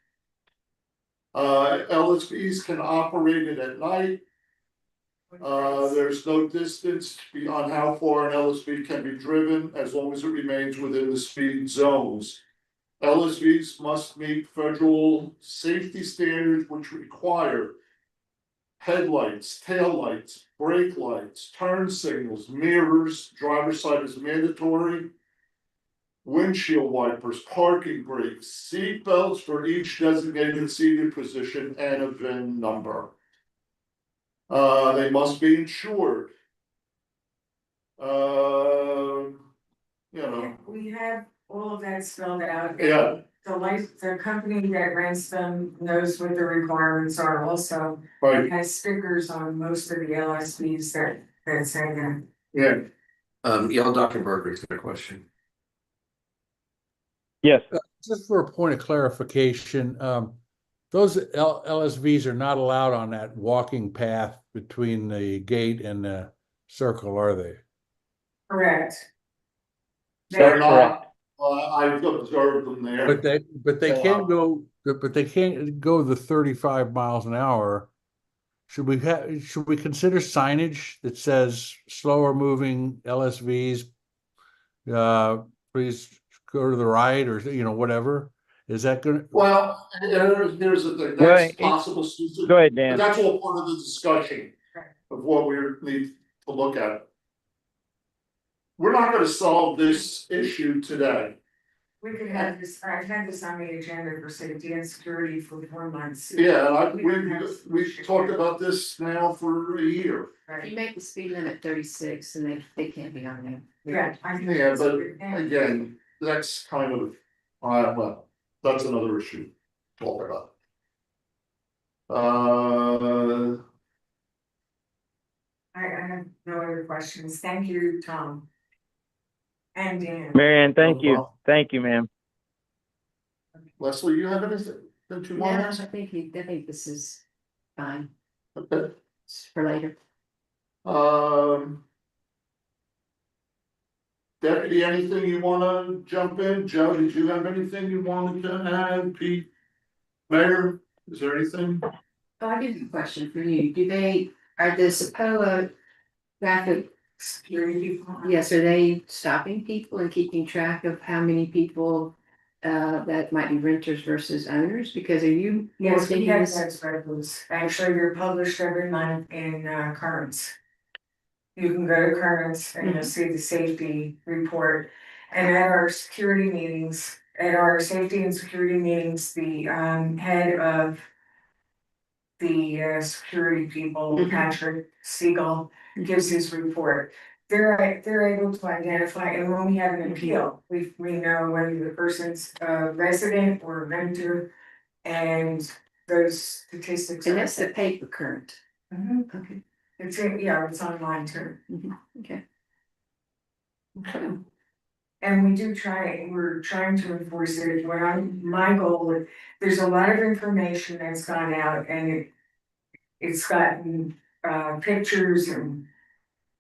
LSVs can operate it at night. There's no distance beyond how far an LSV can be driven, as long as it remains within the speed zones. LSVs must meet federal safety standards which require headlights, taillights, brake lights, turn signals, mirrors, driver's side is mandatory. Windshield wipers, parking brakes, seat belts for each designated seated position and a VIN number. They must be insured. We have all of that spelled out. Yeah. The company that rents them knows what the requirements are also. Right, It has stickers on most of the LSVs that say that. yeah, Dr. Berger's got a question. Yes. Just for a point of clarification, those LSVs are not allowed on that walking path between the gate and the circle, are they? Correct. they're That's not, I've observed them there. But they can go, but they can't go the 35 miles an hour. Should we consider signage that says slower moving LSVs? Please go to the right, or whatever. Is that gonna? Well, here's the thing, Well, that's possible, Susan. Go ahead, But Dan. that's all part of the discussion of what we need to look at. We're not gonna solve this issue today. We could have this, I've had this on the agenda for safety and security for 4 months. Yeah, we've talked about this now for a year. If you Right. make the speed limit 36 and they can't be on there. Yeah. I think Yeah, that's a but good thing. again, that's kind of, well, that's another issue to talk about. I have no other questions. Thank you, Tom. And Dan. Marianne, thank No you. problem. Thank you, ma'am. Leslie, you have anything that you No, want to I ask? think this is fine. Okay. It's for later. Deputy, anything you wanna jump in? Joe, did you have anything you wanted to add? Pete? Mayor, is there anything? Oh, I did have a question for you. Are the SAPOA traffic, Security. yes, are they stopping people and keeping track of how many people that might be renters versus owners? Because are you? Yes, we taking have this- those records. Actually, they're published every month in Currents. You can go to Currents and you'll see the safety report. And at our security meetings, at our safety and security meetings, the head of the security people, Mhm. Patrick Siegel, gives his report. They're able to identify, and when we have an appeal, we know whether the person's a resident or a renter. And those statistics. And are- that's the paper current. Mhm. Okay. It's online too. Okay. And we do we're trying to enforce it. My goal is, there's a lot of information that's gone out and it's gotten pictures and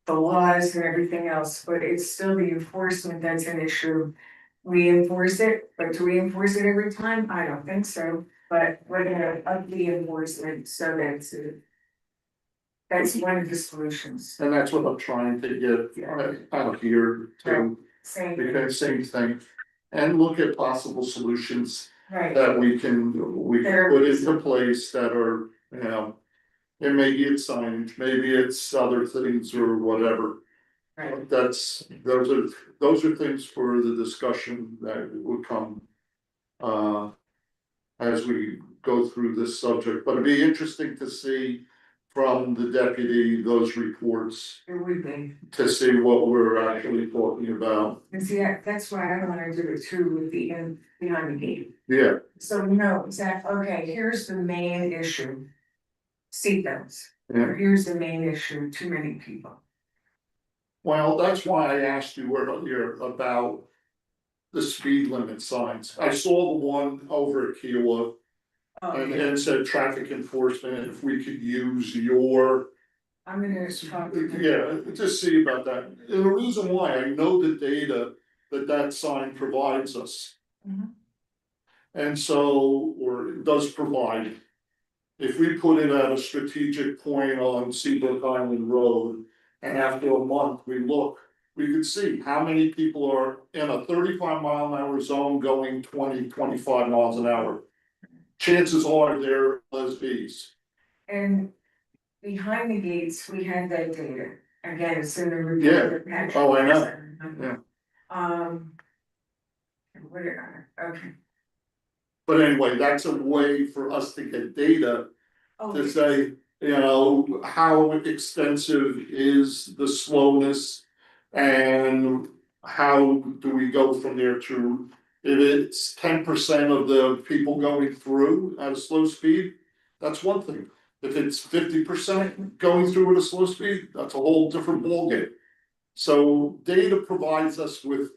the laws and everything else, but it's still the enforcement that's an issue. We enforce it, but do we enforce it every time? I don't think so, but we're gonna up the enforcement so that's one of the solutions. And that's what I'm trying to get out here to, Same, because same thing. And look at possible solutions right, that we can put into place that are, you know. And maybe it's signage, maybe it's other things or whatever. right. Those are things for the discussion that would come. As we go through this subject, but it'd be interesting to see from the deputy, those reports, It would be. to see what we're actually talking about. And see, that's why I don't wanna do it too with the behind the gate. Yeah, So we know exactly, okay, here's the main issue. Seatbelts, yeah. here's the main issue, too many people. Well, that's why I asked you earlier about the speed limit signs. I saw the one over at Kiowa. And it said traffic enforcement, if we could use your, I'm gonna talk to them. yeah, just see about that. And the reason why, I know the data that sign provides us. Mhm. And so, or it does provide. If we put it at a strategic point on Seabrook Island Road, and after a month, we look, we could see how many people are in a 35-mile-an-hour zone going 20-25 miles an hour. Chances are they're lesbians. And behind the gates, we have that data, again, it's in the report. Yeah. that Patrick Oh, I know. has. Yeah. Okay. But anyway, that's a way for us to get data Oh, to say, you know, how extensive is the slowness? And how do we go from there to, if it's 10% of the people going through at a slow speed, that's one thing. If it's 50% going through at a slow speed, that's a whole different ballgame. So data provides us with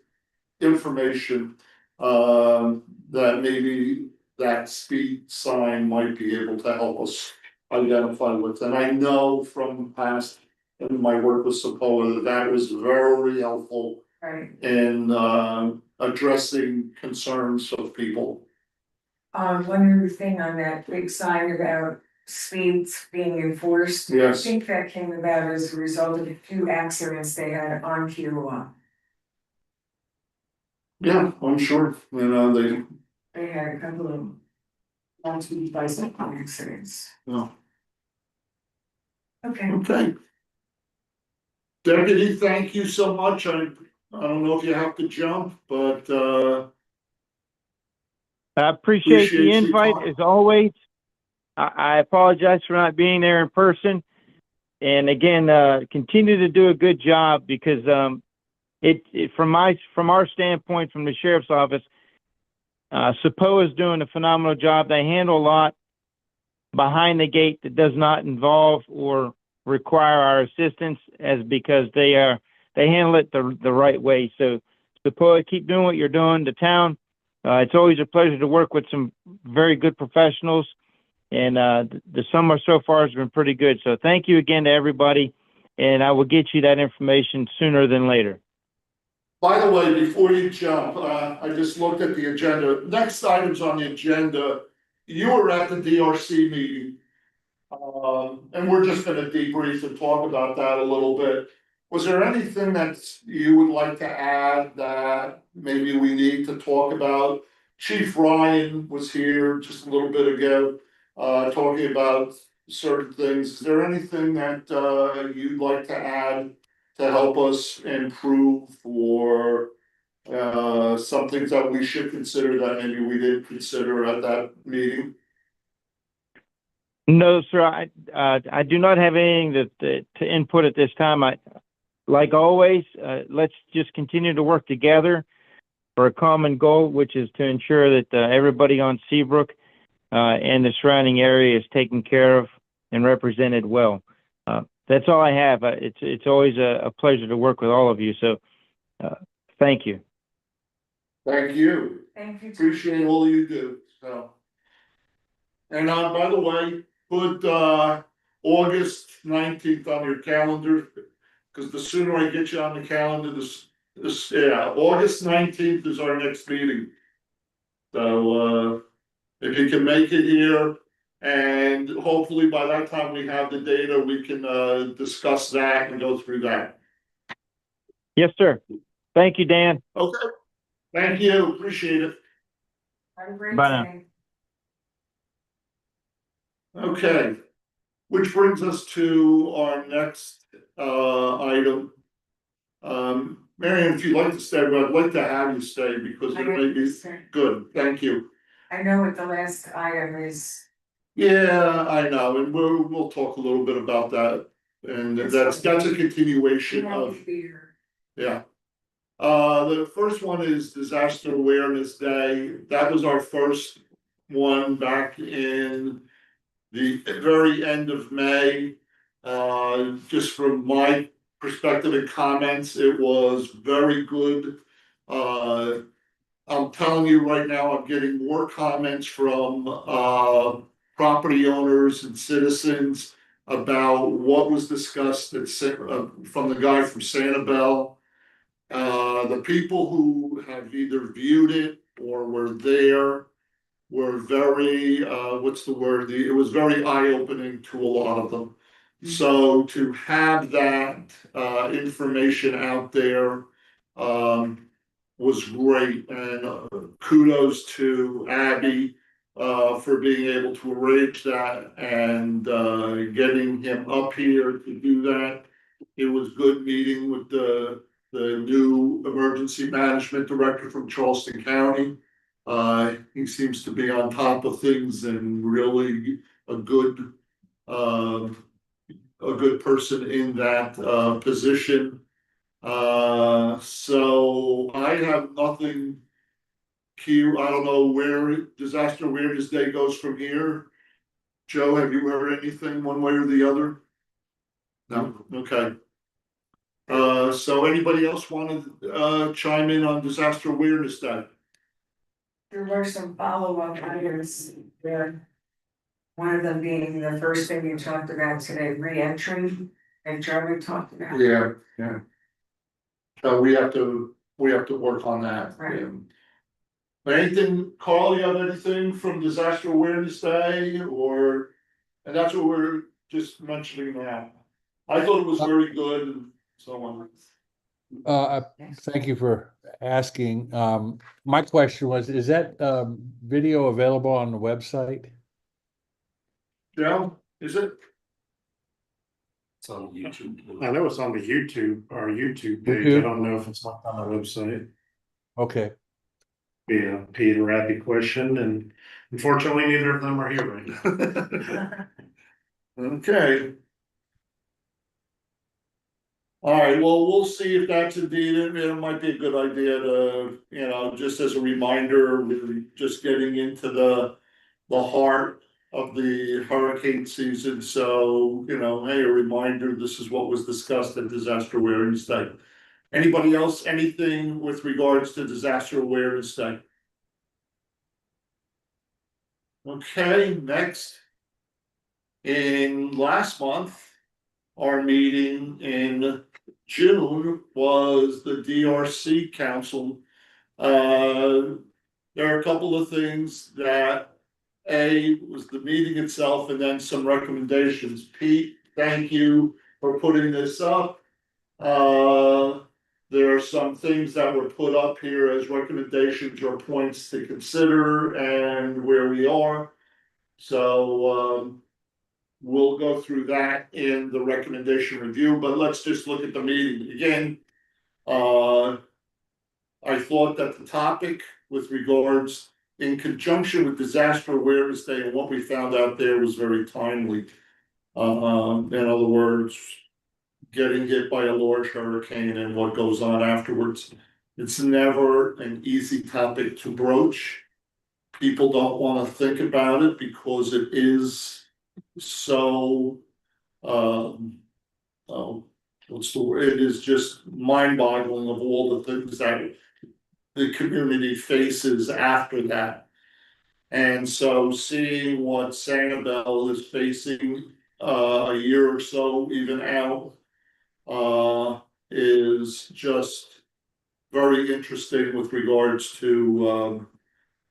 information, that maybe that speed sign might be able to help us identify with. And I know from past, in my work with Sepola, that was very helpful right, in addressing concerns of people. one other thing on that big sign about speeds being enforced. I Yes. think that came about as a result of a few accidents they had on Kiowa. Yeah, I'm sure, you know, They had a couple of long-speed bicycle accidents. no. Okay, Okay. Deputy, thank you so much. I don't know if you have to jump, but I appreciate Appreciate the your invite time. as always. I apologize for not being there in person. And again, continue to do a good job because from our standpoint, from the sheriff's office, SAPO is doing a phenomenal job. They handle a lot behind the gate that does not involve or require our assistance, as because they handle it the right way. So SAPO, keep doing what you're doing. The town, it's always a pleasure to work with some very good professionals. And the summer so far has been pretty good. So thank you again to everybody. And I will get you that information sooner than later. by the way, before you jump, I just looked at the agenda. Next items on the agenda, you were at the DRC meeting. And we're just gonna debrief and talk about that a little bit. Was there anything that you would like to add that maybe we need to talk about? Chief Ryan was here just a little bit ago, talking about certain things. Is there anything that you'd like to add to help us improve or some things that we should consider that maybe we didn't consider at that meeting? No, sir, I do not have anything to input at this time. Like always, let's just continue to work together for a common goal, which is to ensure that everybody on Seabrook and the surrounding area is taken care of and represented well. That's all I have. It's always a pleasure to work with all of you. So, thank you. Thank you. Thank you. Appreciate all you do, so. And by the way, put August 19th on your calendar, because the sooner I get you on the calendar, August 19th is our next meeting. So if you can make it here, and hopefully by that time we have the data, we can discuss that and go through that. Yes, sir. Thank you, Dan. Okay, thank you, appreciate it. Have a great Bye now. day. Okay, which brings us to our next item. Marion, if you'd like to stay, but I'd like to have you stay because it may be good, thank you. I know what the last item is. Yeah, I know, and we'll talk a little bit about that, and that's a continuation of, yeah. The first one is Disaster Awareness Day. That was our first one back in the very end of May. Just from my perspective and comments, it was very good. I'm telling you right now, I'm getting more comments from property owners and citizens about what was discussed from the guy from Sanibel. The people who have either viewed it or were there were very, what's the word? It was very eye-opening to a lot of them. So to have that information out there was great, and kudos to Abby for being able to arrange that and getting him up here to do that. It was good meeting with the new emergency management director from Charleston County. He seems to be on top of things and really a good person in that position. So I have nothing. Q, I don't know where Disaster Awareness Day goes from here. Joe, have you heard anything one way or the other? No, okay. So anybody else want to chime in on Disaster Awareness Day? There were some follow-up items there. One of them being the first thing you talked about today, re-entry, and Charlie talked about. Yeah. So we have to work on that. Right. Anything, Carl, you have anything from Disaster Awareness Day or, and that's what we're just mentioning now. I thought it was very good and so on. Thank you for asking. My question was, is that video available on the website? Joe, is it? It's on YouTube. I know it's on the our YouTube page. I don't know if it's on the website. Okay. Yeah, Peter, Abby question, and unfortunately, neither of them are here right now. Okay. All right, well, we'll see if that's indeed, it might be a good idea to, just as a reminder, we're just getting into the heart of the hurricane season, so, hey, a reminder, this is what was discussed at Disaster Awareness Day. Anybody else, anything with regards to Disaster Awareness Day? Okay, next. In last month, our meeting in June was the DRC Council. There are a couple of things that, was the meeting itself and then some recommendations. Pete, thank you for putting this up. There are some things that were put up here as recommendations or points to consider and where we are. So we'll go through that in the recommendation review, but let's just look at the meeting again. I thought that the topic with regards in conjunction with Disaster Awareness Day and what we found out there was very timely. In other words, getting hit by a large hurricane and what goes on afterwards. It's never an easy topic to broach. People don't want to think about it because it is so, what's the word? It is just mind-boggling of all the things that the community faces after that. And so seeing what Sanibel is facing a year or so even out is just very interesting with regards to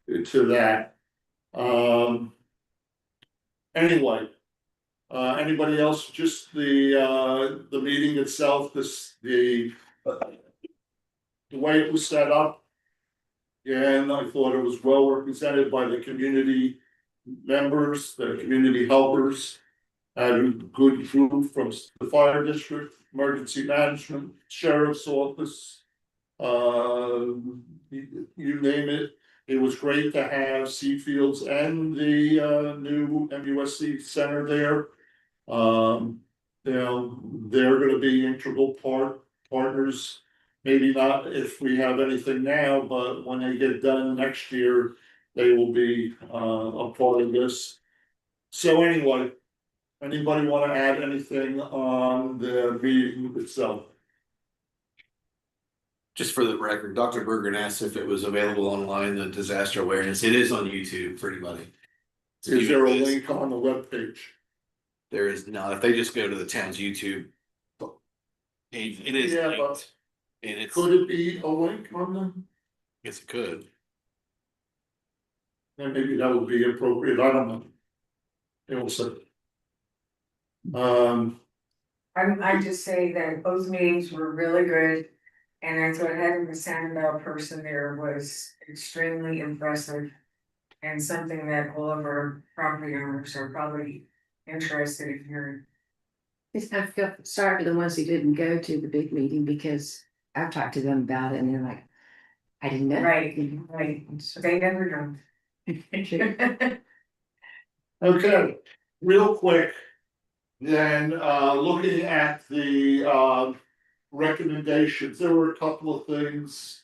that. Anyway, anybody else? Just the meeting itself, the way it was set up. And I thought it was well represented by the community members, the community helpers. Had a good group from the fire district, emergency management, sheriff's office. You name it. It was great to have Seafields and the new MUSC center there. They're gonna be integral partners. Maybe not if we have anything now, but when they get done next year, they will be a part of this. So anyway, anybody want to add anything on the meeting itself? Just for the record, Dr. Bergen asked if it was available online, the disaster awareness. It is on YouTube for anybody. So Is there a it is- link on the webpage? There is not. If they just go to the town's YouTube page, it is Yeah, linked. but And it's, could it be a link on them? yes, it could. Then maybe that would be appropriate, I don't know. It will say. I just say that both meetings were really good. And I thought having the Sanibel person there was extremely impressive. And something that all of our property owners are probably interested in hearing. I feel sorry for the ones who didn't go to the big meeting because I've talked to them about it and they're like, I didn't know. Right, so they never know. Okay, real quick. Then looking at the recommendations, there were a couple of things.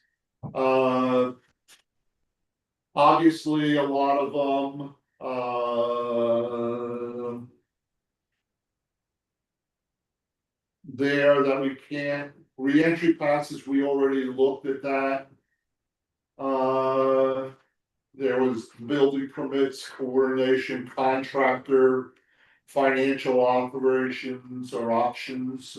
Obviously, a lot of them, there that we can't, reentry passes, we already looked at that. There was building permits, coordination, contractor, financial operations or options,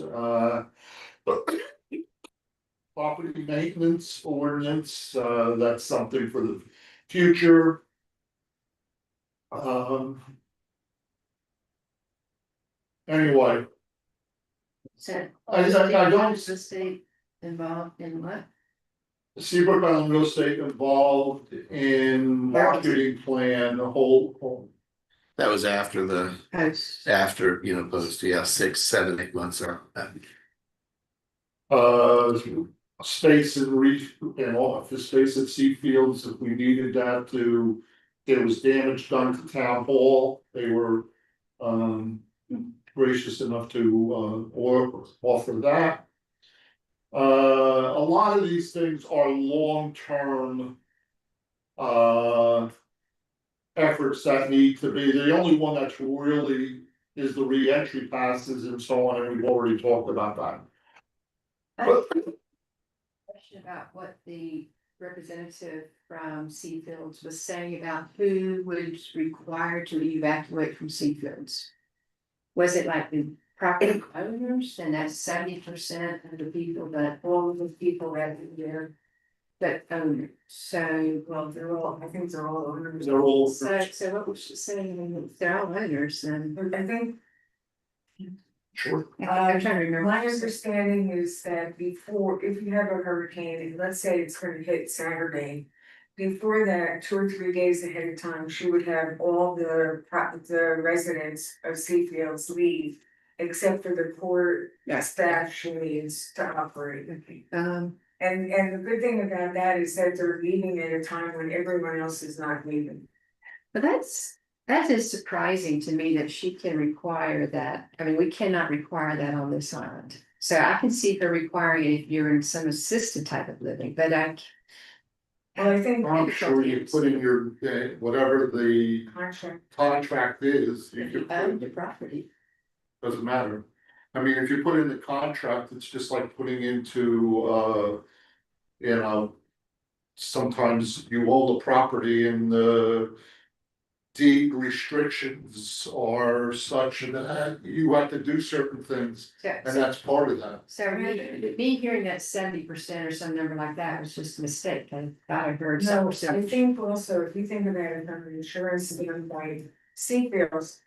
property maintenance ordinance, that's something for the future. Anyway, So. I don't- Is the state involved in what? Seabrook Island Real Estate involved in marketing plan, the whole. That was after the, Post. after, post, yeah, 6, 7, 8 months or. Space and office space at Seafields, if we needed that to, there was damage done to town hall, they were. Gracious enough to offer that. A lot of these things are long-term. Efforts that need to be, the only one that's really is the re-entry passes and so on, and we've already talked about that. Question about what the representative from Seafields was saying about who was required to evacuate from Seafields. Was it like the property owners, and that's 70% of the people, but all of the people that are there, but owners, so. Well, I think they're all owners. They're all. So what was she saying, if they're all owners, then. I think, Sure. I'm trying to remember. my understanding is that before, if you have a hurricane, and let's say it's gonna hit Saturday. Before that, 2 or 3 days ahead of time, she would have all the residents of Seafields leave. Except for the core staff she needs to operate. And the good thing about that is that they're leaving at a time when everyone else is not leaving. But that is surprising to me that she can require that. I mean, we cannot require that on this island. So I can see her requiring it if you're in some assisted type of living, but Well, I think I'm sure you put in your, whatever the contract, contract is, you if you could put own in the property. doesn't matter. I mean, if you put in the contract, it's just like putting into, you know. Sometimes you own the property and the deed restrictions are such that you have to do certain things, and that's part of that. So me hearing that 70% or some number like that was just a mistake. I thought I heard some no, I percentage. think also, if you think about it from an insurance standpoint, Seafields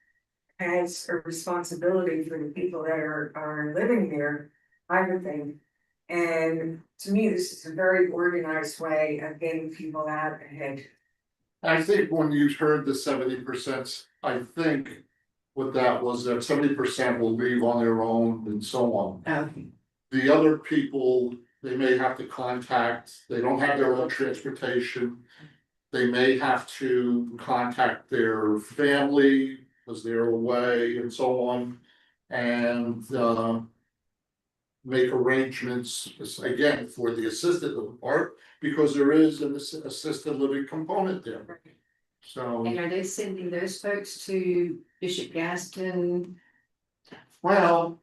has a responsibility for the people that are living there, I would think. And to me, this is a very organized way of getting people out ahead. I think when you heard the 70%, I think what that was, that 70% will leave on their own and so on. Okay. The other people, they may have to contact, they don't have their own transportation. They may have to contact their family because they're away and so on. And make arrangements, again, for the assisted living part, because there is an assisted living component there. So, And are they sending those folks to Bishop Gaston? well,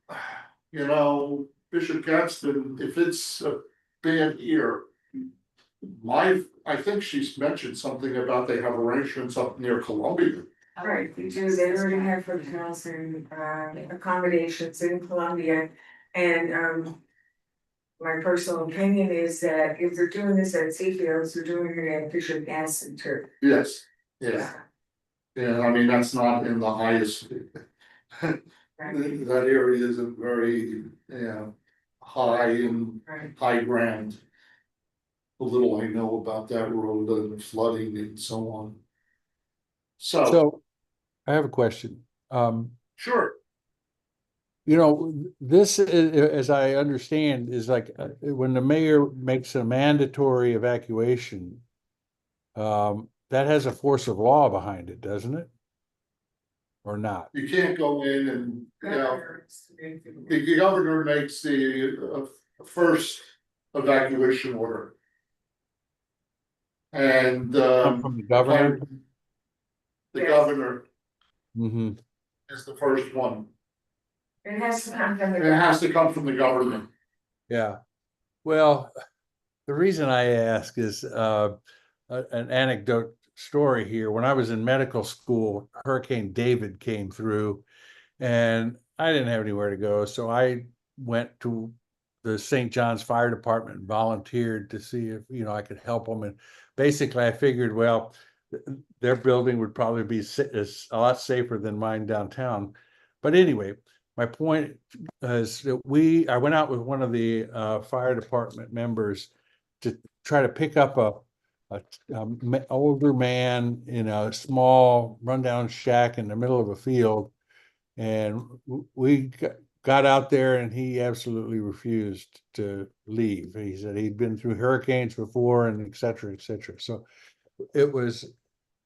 you know, Bishop Gadsden, if it's a bad year. I think she's mentioned something about they have arrangements up near Columbia. Right, they do, they already have hotels and accommodations in Columbia, and my personal opinion is that if they're doing this at Seafields, they're doing it at Bishop Gaston too. Yes, yeah. Yeah, I mean, that's not in the highest. That area isn't very, you know, high and Right. high ground. The little I know about that road and flooding and so on. So I have a question. Sure, You know, this is, as I understand, is like when the mayor makes a mandatory evacuation. That has a force of law behind it, doesn't it? Or not? you can't go in and, you know, Governor is the big thing. the governor makes the first evacuation order. And Come from the governor? the Yes. governor Mm-hmm. is the first one. It has to come from It the. has to come from the government. Yeah. Well, the reason I ask is an anecdote story here. When I was in medical school, Hurricane David came through and I didn't have anywhere to go. So I went to the St. John's Fire Department and volunteered to see if, you know, I could help them. And basically I figured, well, their building would probably be a lot safer than mine downtown. But anyway, my point is that I went out with one of the fire department members to try to pick up a older man in a small rundown shack in the middle of a field. And we got out there and he absolutely refused to leave. He said he'd been through hurricanes before and et cetera, et cetera. So it was,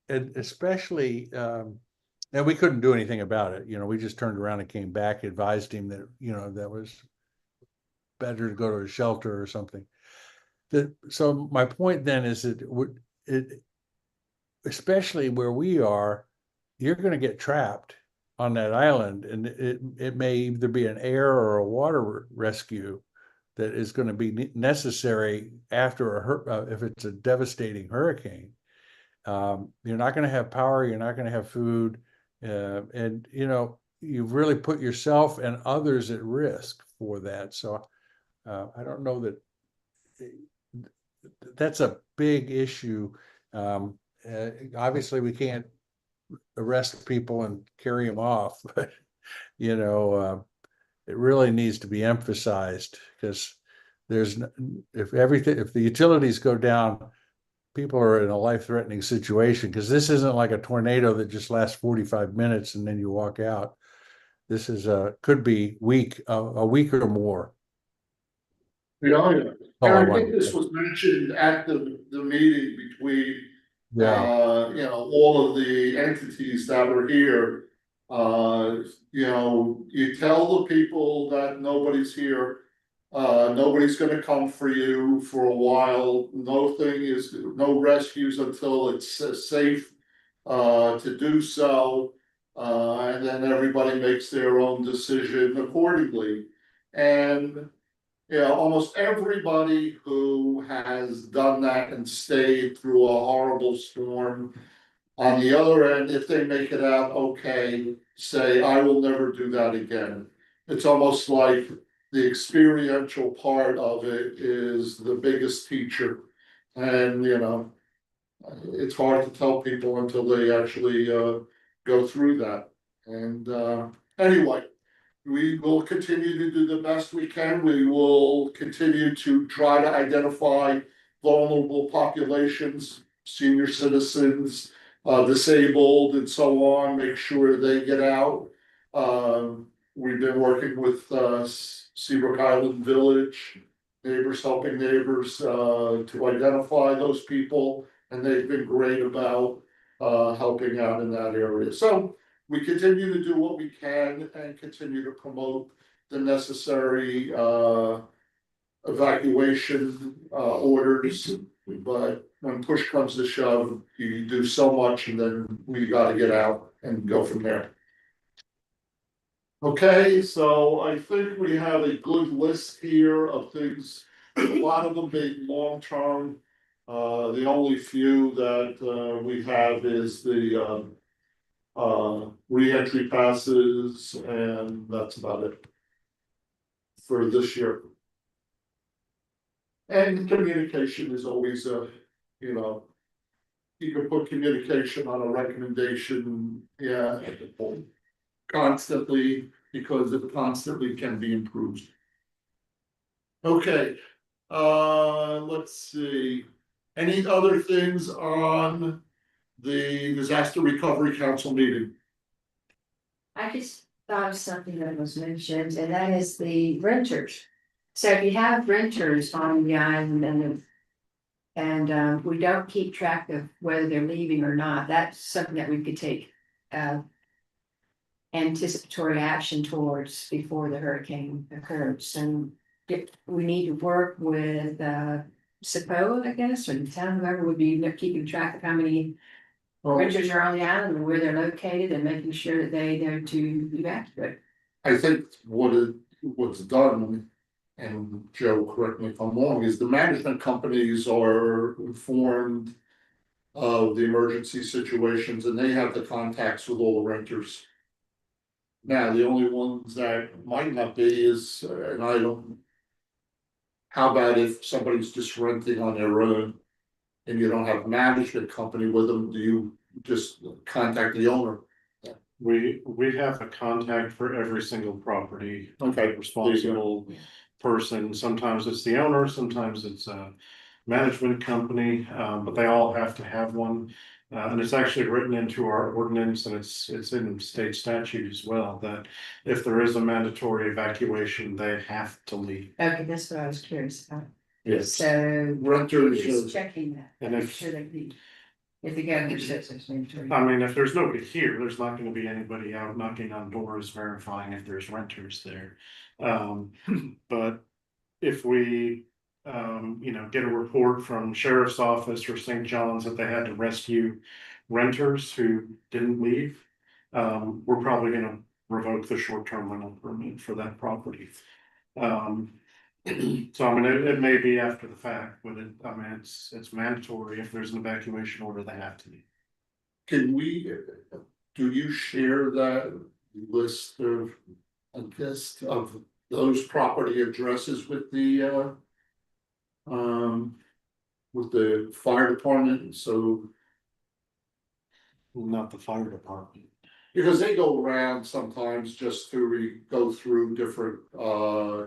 and especially, and we couldn't do anything about it. You know, we just turned around and came back, advised him that, you know, that was better to go to a shelter or something. So my point then is that especially where we are, you're going to get trapped on that island, and it may either be an air or a water rescue that is going to be necessary after if it's a devastating hurricane. You're not going to have power, you're not going to have food, and you know, you've really put yourself and others at risk for that. So I don't know that that's a big issue. Obviously we can't arrest people and carry them off, but you know, it really needs to be emphasized, because if the utilities go down, people are in a life-threatening situation, because this isn't like a tornado that just lasts 45 minutes and then you walk out. This is could be a week or more. Yeah, yeah. Oh, And I wow. think this was mentioned at the meeting between, Yeah, you know, all of the entities that were here. You know, you tell the people that nobody's here. Nobody's gonna come for you for a while. No rescues until it's safe, to do so. And then everybody makes their own decision accordingly. And yeah, almost everybody who has done that and stayed through a horrible storm. On the other end, if they make it out okay, say, I will never do that again. It's almost like the experiential part of it is the biggest teacher. And, you know, it's hard to tell people until they actually go through that. And anyway. We will continue to do the best we can. We will continue to try to identify vulnerable populations, senior citizens, disabled and so on, make sure they get out. We've been working with Seabrook Island Village, Neighbors Helping Neighbors, to identify those people, and they've been great about helping out in that area. So we continue to do what we can and continue to promote the necessary evacuation orders. But when push comes to shove, you do so much and then we gotta get out and go from there. Okay, so I think we have a good list here of things, a lot of them being long-term. The only few that we have is the re-entry passes, and that's about it. For this year. And communication is always you know. You can put communication on a recommendation, yeah. Constantly, because it constantly can be improved. Okay, let's see, any other things on the disaster recovery council meeting? I just thought of something that was mentioned, and that is the renters. So if you have renters on the island and we don't keep track of whether they're leaving or not, that's something that we could take anticipatory action towards before the hurricane occurs. And we need to work with SAPOA, I guess, or the town, whoever would be keeping track of how many renters are on the island and where they're located and making sure that they know to evacuate. I think what's done, and Joe, correct me if I'm wrong, is the management companies are informed of the emergency situations and they have the contacts with all the renters. Now, the only ones that might not be is, and I don't. How about if somebody's just renting on their own and you don't have a management company with them, do you just contact the owner? We have a contact for every single property. Okay. Responsible person, sometimes it's the owner, sometimes it's a management company, but they all have to have one. And it's actually written into our ordinance and it's in state statute as well, that if there is a mandatory evacuation, they have to leave. Okay, that's what I was curious about. Yes. So Renters, just checking that, And make if- sure they leave. If the governor says it's mandatory. I mean, if there's nobody here, there's not gonna be anybody out knocking on doors verifying if there's renters there. But if we, you know, get a report from sheriff's office or St. John's that they had to rescue renters who didn't leave, we're probably gonna revoke the short-term rental permit for that property. So I mean, it may be after the fact, but it's mandatory. If there's an evacuation order, they have to leave. can we, do you share that list of, I guess, of those property addresses with the fire department, so, Not the fire department. because they go around sometimes just to go through different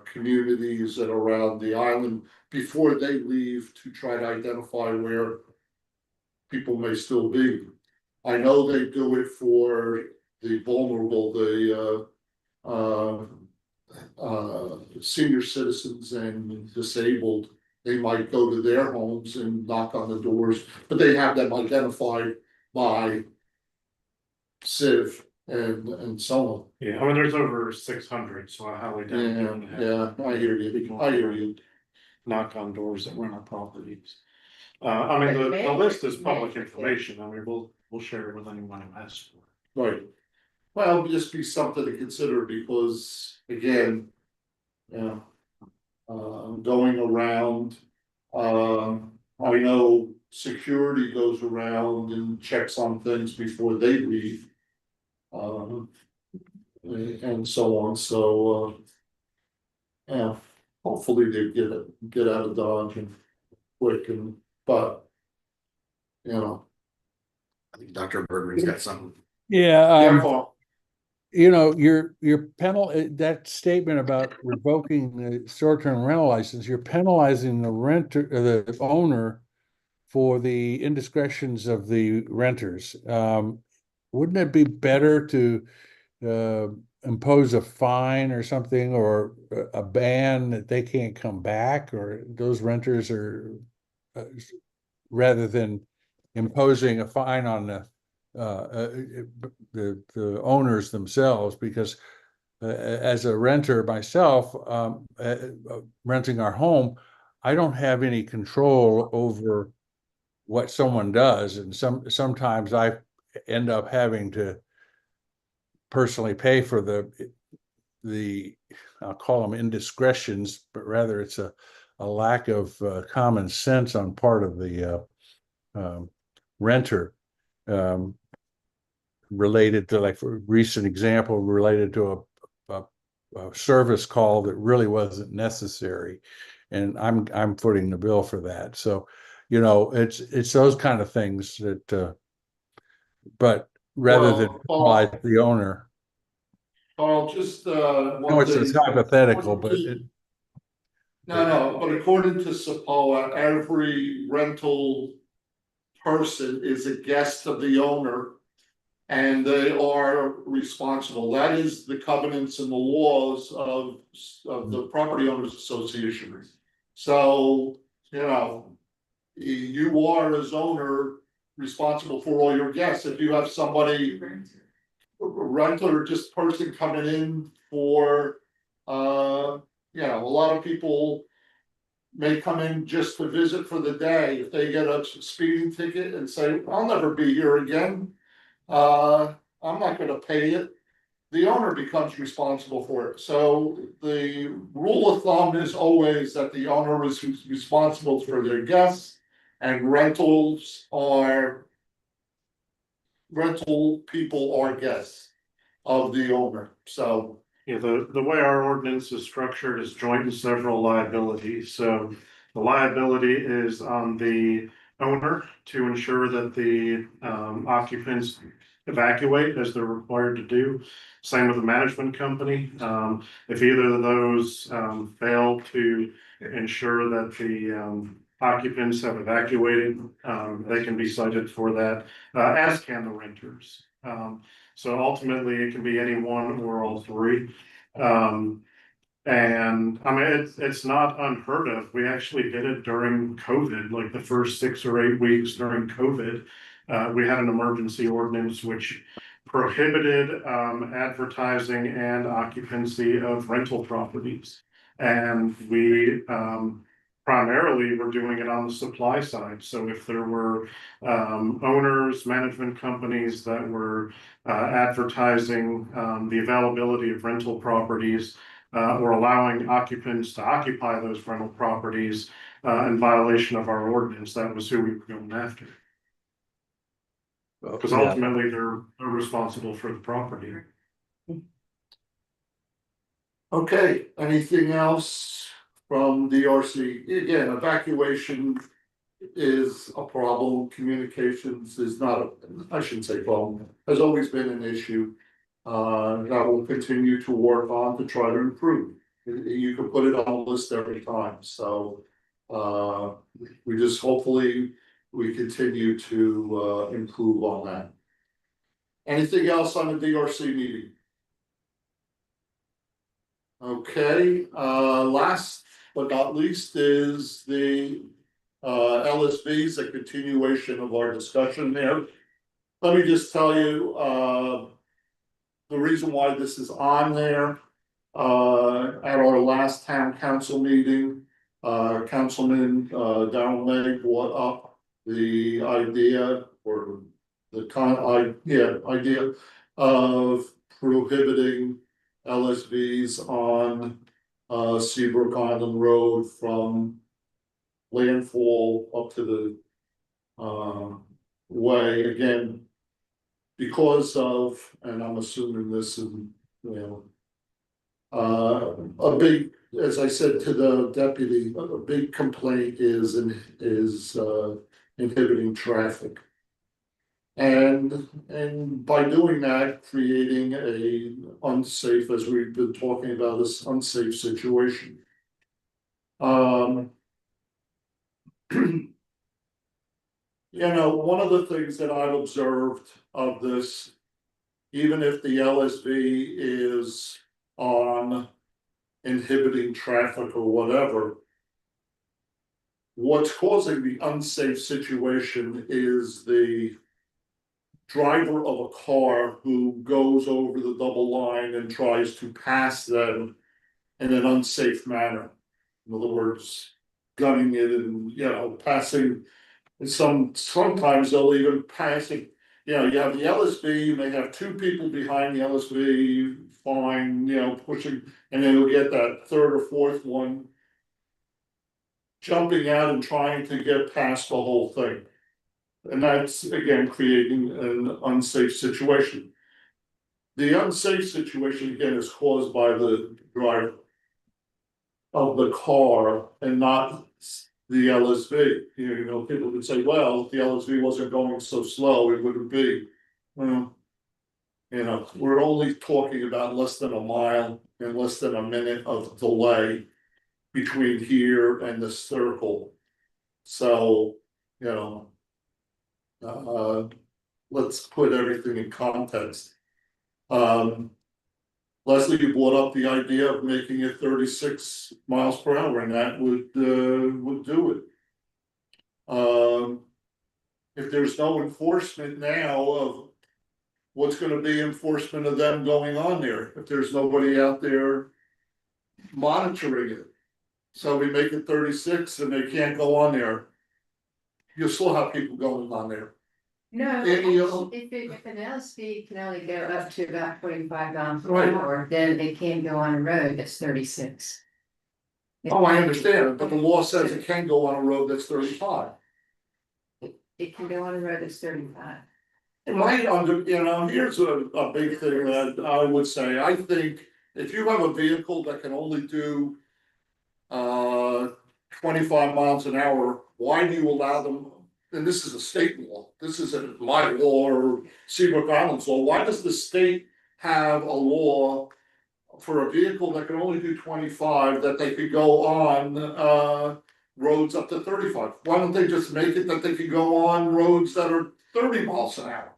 communities and around the island before they leave to try to identify where people may still be. I know they do it for the vulnerable, senior citizens and disabled, they might go to their homes and knock on the doors, but they have them identified by Civ and so on. Yeah, I mean, there's over 600, so I highly doubt. Yeah, they're gonna have yeah, I hear you, I hear you. knock on doors that rent our properties. I mean, the list is public information, I mean, we'll share it with anyone who asks for it. Right. Well, it'd just be something to consider because, again, you know, going around, I know security goes around and checks on things before they leave. And so on, so, yeah, hopefully they get out of Dodge and quick and, but, you know. I think Dr. Berger's got something. Yeah, Yeah, Paul. you know, your that statement about revoking the short-term rental license, you're penalizing the renter, the owner for the indiscretions of the renters. Wouldn't it be better to impose a fine or something, or a ban that they can't come back, or those renters are, rather than imposing a fine on the owners themselves? Because as a renter myself, renting our home, I don't have any control over what someone does, and sometimes I end up having to personally pay for the I'll call them indiscretions, but rather it's a lack of common sense on part of the renter, related to, like, for a recent example, related to a service call that really wasn't necessary, and I'm footing the bill for that. So, you know, it's those kind of things that, but rather than penalize the owner. Carl, just, No, it's hypothetical, but No, but according to SAPOA, every rental person is a guest of the owner. And they are responsible. That is the covenants and the laws of the Property Owners Association. So, you know, you are as owner responsible for all your guests. If you have somebody, a rental or just person coming in for, you know, a lot of people may come in just to visit for the day. If they get a speeding ticket and say, I'll never be here again, I'm not gonna pay it. The owner becomes responsible for it. So the rule of thumb is always that the owner is responsible for their guests, and rental people are guests of the owner, so. Yeah, the way our ordinance is structured is joint and several liabilities, so the liability is on the owner to ensure that the occupants evacuate as they're required to do. Same with the management company. If either of those fail to ensure that the occupants have evacuated, they can be cited for that, as can the renters. So ultimately, it can be any one or all three. And I mean, it's not unheard of. We actually did it during COVID, like the first 6 or 8 weeks during COVID. We had an emergency ordinance which prohibited advertising and occupancy of rental properties. And we primarily were doing it on the supply side. So if there were owners, management companies that were advertising the availability of rental properties, or allowing occupants to occupy those rental properties in violation of our ordinance, that was who we were going after. Because ultimately they're responsible for the property. Okay, anything else from DRC? Again, evacuation is a problem. Communications is not, I shouldn't say problem, has always been an issue. That we'll continue to work on to try to improve. You can put it on a list every time, so. We just hopefully we continue to improve on that. Anything else on the DRC meeting? Okay, last but not least is the LSVs, a continuation of our discussion there. Let me just tell you, the reason why this is on there. At our last town council meeting, Councilman Darrell May brought up the idea or the idea of prohibiting LSVs on Seabrook Island Road from landfall up to the way again. Because of, and I'm assuming this is, you know. A big, as I said to the deputy, a big complaint is inhibiting traffic. And by doing that, creating a unsafe, as we've been talking about, this unsafe situation. You know, one of the things that I've observed of this, even if the LSV is on inhibiting traffic or whatever. What's causing the unsafe situation is the driver of a car who goes over the double line and tries to pass them in an unsafe manner. In other words, gunning it and, you know, passing, and sometimes they'll even pass it. You know, you have the LSV, you may have two people behind the LSV, fine, you know, pushing, and then you'll get that third or fourth one jumping out and trying to get past the whole thing. And that's again creating an unsafe situation. The unsafe situation again is caused by the driver of the car and not the LSV. You know, people could say, well, if the LSV wasn't going so slow, it wouldn't be. Well, you know, we're only talking about less than a mile and less than a minute of delay between here and the circle. So, you know, let's put everything in context. Leslie, you brought up the idea of making it 36 miles per hour, and that would do it. If there's no enforcement now of what's gonna be enforcement of them going on there, if there's nobody out there monitoring it. So we make it 36 and they can't go on there. You'll still have people going on there. No, Any of actually, if an LSP can only go up to about 25 miles per Right. hour, then it can't go on a road that's 36. Oh, I understand, but the law says it can go on a road that's 35. It can go on a road that's 35. My you know, here's a big thing that I would say, I think if you have a vehicle that can only do 25 miles an hour, why do you allow them? And this is a state law, this isn't my law or Seabrook Island's law, why does the state have a law for a vehicle that can only do 25 that they could go on roads up to 35? Why don't they just make it that they could go on roads that are 30 miles an hour?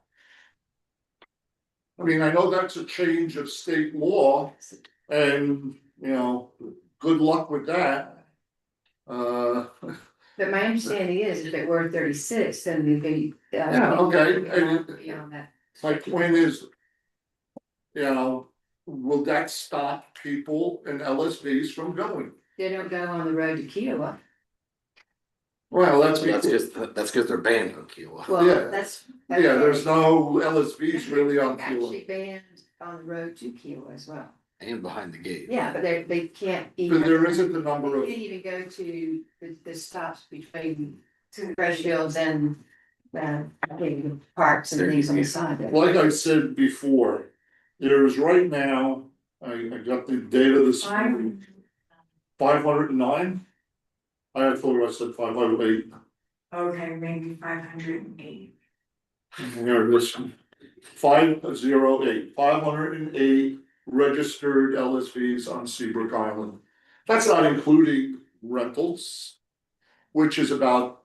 I mean, I know that's a change of state law and, you know, good luck with that. But my understanding is if it were 36, then they'd be. Yeah, okay, and Beyond that. my point is, you know, will that stop people and LSVs from going? They don't go on the road to Kiowa. Well, that's That's because, because they're banned on Kiowa. Well, Yeah. that's. yeah, there's no LSVs really on Actually Kiowa. banned on the road to Kiowa as well. And behind the gate. Yeah, but they can't even. But there isn't the number They of, can't even go to the stops between Fresh Fields and parks and things on the side. of it. like I said before, there's right now, I got the data this morning, 509. I thought I said 508. Okay, maybe 508. Here, this 508, 508 registered LSVs on Seabrook Island. That's not including rentals, which is about,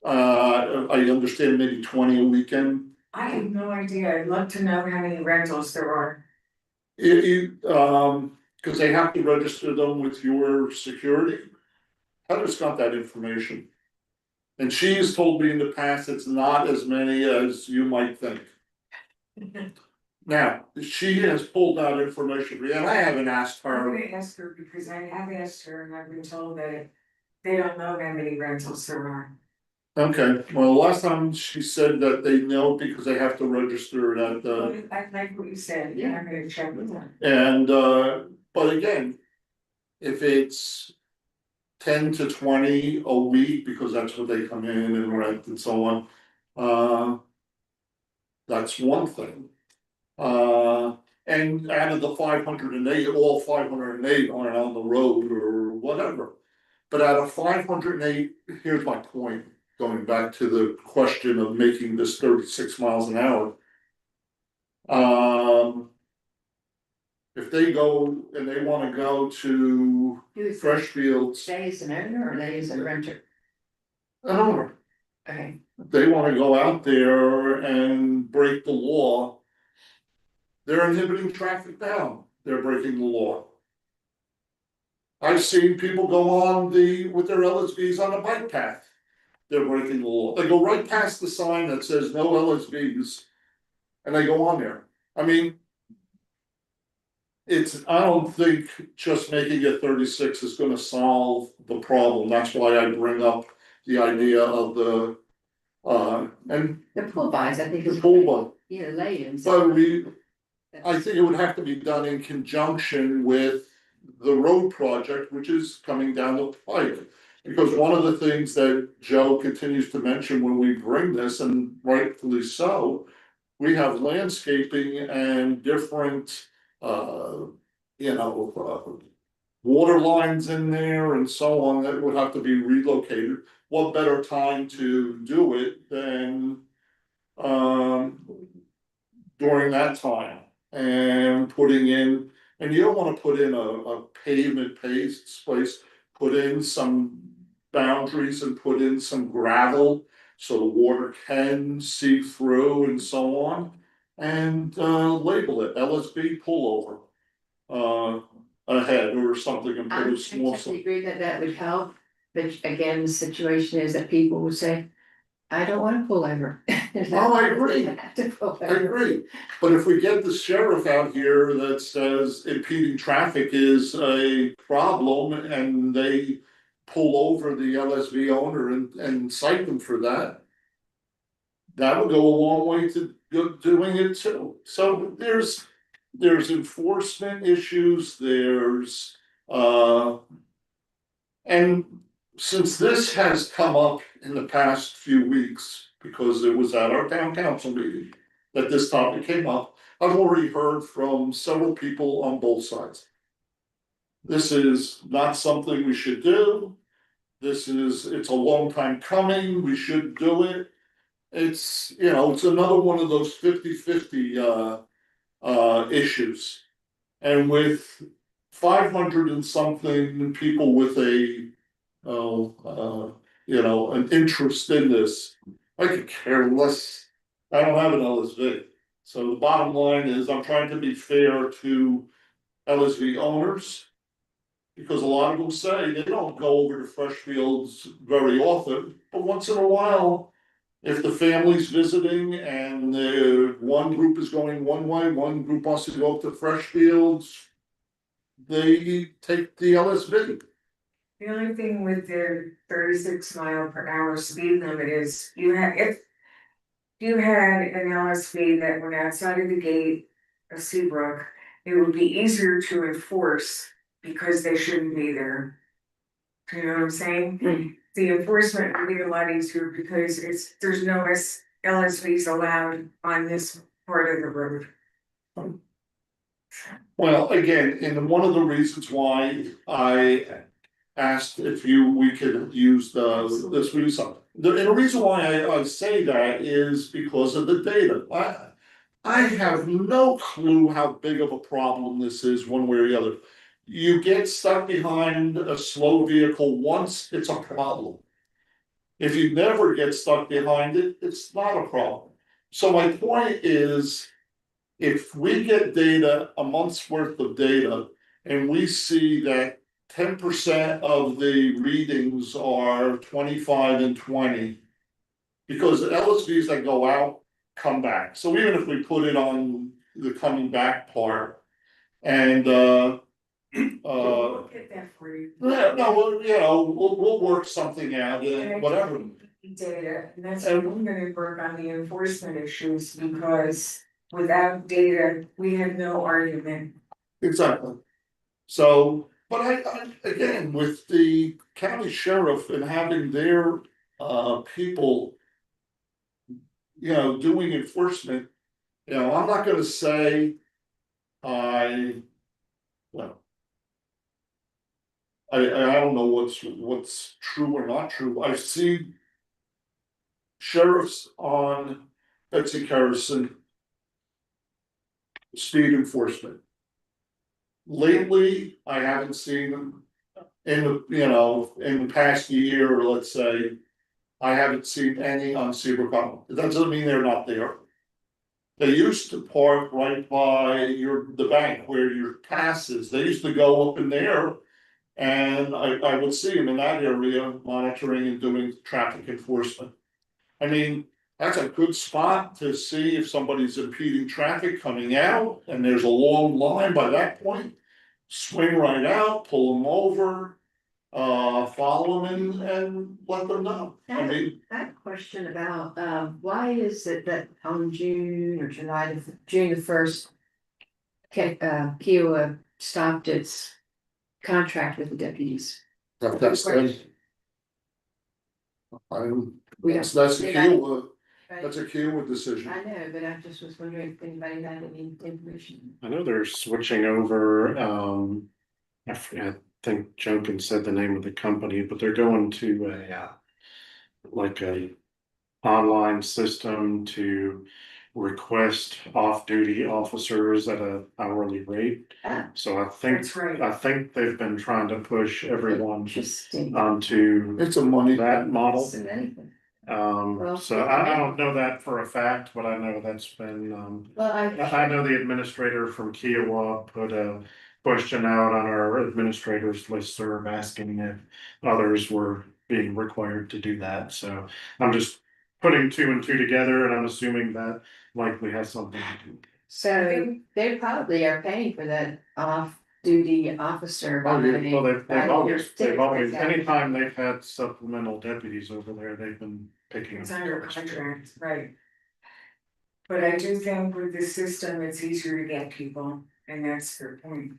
I understand maybe 20 a weekend. I have no idea. I'd love to know how many rentals there are. It, Cause they have to register them with your security. Heather's got that information. And she's told me in the past, it's not as many as you might think. Now, she has pulled that information, and I haven't asked I'm her. gonna ask her because I have asked her and I've been told that they don't know how many rentals there are. Okay, well, last time she said that they know because they have to register it at the, I like what you said, yeah, I'm gonna check with them. and but again. If it's 10 to 20 a week, because that's what they come in and rent and so on. That's one thing. And out of the 508, all 508 aren't on the road or whatever. But out of 508, here's my point, going back to the question of making this 36 miles an hour. If they go and they wanna go to Who is Freshfields, they as an owner or they as a renter? an owner, Okay, they wanna go out there and break the law. They're inhibiting traffic now, they're breaking the law. I've seen people go on with their LSVs on a bike path. They're breaking the law, they go right past the sign that says no LSVs. And they go on there, I mean. I don't think just making it 36 is gonna solve the problem, that's why I bring up the idea of the. And the pool buys, I think the is, full one, you know, lay-ins. but I think it would have to be done in conjunction with the road project, which is coming down the pike. Because one of the things that Joe continues to mention when we bring this, and rightfully so. We have landscaping and different, water lines in there and so on that would have to be relocated. What better time to do it than, during that time? And putting in, and you don't wanna put in a pavement paved place, put in some boundaries and put in some gravel. So the water can seep through and so on, and label it LSB pullover. Ahead or something and put I a small. totally agree that that would help, but again, the situation is that people will say, I don't wanna pull over. Oh, I agree. Have to pull I over. agree, but if we get the sheriff out here that says impeding traffic is a problem and they. Pull over the LSV owner and cite them for that. That would go a long way to doing it too, so there's enforcement issues, there's. And since this has come up in the past few weeks, because it was at our town council meeting. That this topic came up, I've already heard from several people on both sides. This is not something we should do. It's a long time coming, we should do it. It's, it's another one of those 50-50 issues. And with 500 and something people with an interest in this, I could care less. I don't have an LSV. So the bottom line is I'm trying to be fair to LSV owners. Because a lot of them say they don't go over to Freshfields very often, but once in a while. If the family's visiting and one group is going one way, one group wants to go up to Freshfields. They take the LSV. The only thing with their 36-mile-per-hour speed limit is if you had an LSV that went outside of the gate of Seabrook, it would be easier to enforce because they shouldn't be there. Do you know what I'm saying? The enforcement would be a lot easier because there's no LSVs allowed on this part of the road. Well, again, and one of the reasons why I asked if we could use this reason. And the reason why I say that is because of the data. I have no clue how big of a problem this is one way or the other. You get stuck behind a slow vehicle once, it's a problem. If you never get stuck behind it, it's not a problem. So my point is, if we get data, a month's worth of data, and we see that 10% of the readings are 25 and 20. Because the LSVs that go out come back, so even if we put it on the coming back part. And We'll get that for you. yeah, no, well, you know, we'll work something out, whatever. Data, and that's why I'm gonna work on the enforcement issues, because without data, we have no argument. Exactly. So, but I, again, with the county sheriff and having their, people. You know, doing enforcement, you know, I'm not gonna say. Well. I don't know what's true or not true, I see. Sheriffs on Betsy Harrison. Speed enforcement. Lately, I haven't seen them. In the, you know, in the past year, let's say. I haven't seen any on Seabrook Island, that doesn't mean they're not there. They used to park right by the bank where your pass is, they used to go up in there. And I would see them in that area monitoring and doing traffic enforcement. I mean, that's a good spot to see if somebody's impeding traffic coming out and there's a long line by that point. Swing right out, pull them over, follow them and let them know. I mean, I have a question about, why is it that on June or June the first. Kiowa stopped its contract with the deputies. that's. We That's don't- a Kiowa, that's a Kiowa decision. I know, but I just was wondering if anybody had any information. I know they're switching over, I think Junkin said the name of the company, but they're going to a, like a online system to request off-duty officers at a hourly rate. Ah, So That's right. I think they've been trying to push everyone interesting. onto It's a money. that model. So anything. So I don't know that for a fact, but I know that's been, Well, I know the administrator from Kiowa put a question out on our administrators listserv asking if others were being required to do that, so I'm just putting two and two together, and I'm assuming that likely has something to do. So they probably are paying for that off-duty officer. Oh, yeah. Well, they've always, Exactly. anytime they've had supplemental deputies over there, they've been picking. It's up under those. contract, right? But I do think with the system, it's easier to get people, and that's their point.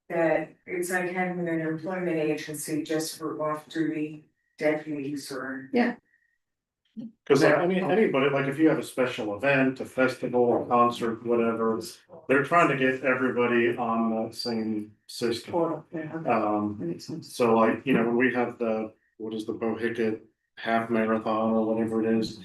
That it's like having an employment agency just for off-duty deputies or. Cause like, I mean, anybody, like if you have a special event, a festival, a concert, whatever, they're trying to get everybody on that same system. Portal, yeah, okay, Um, that makes sense. so like, you know, when we have what is the Bohicket half marathon or whatever it is.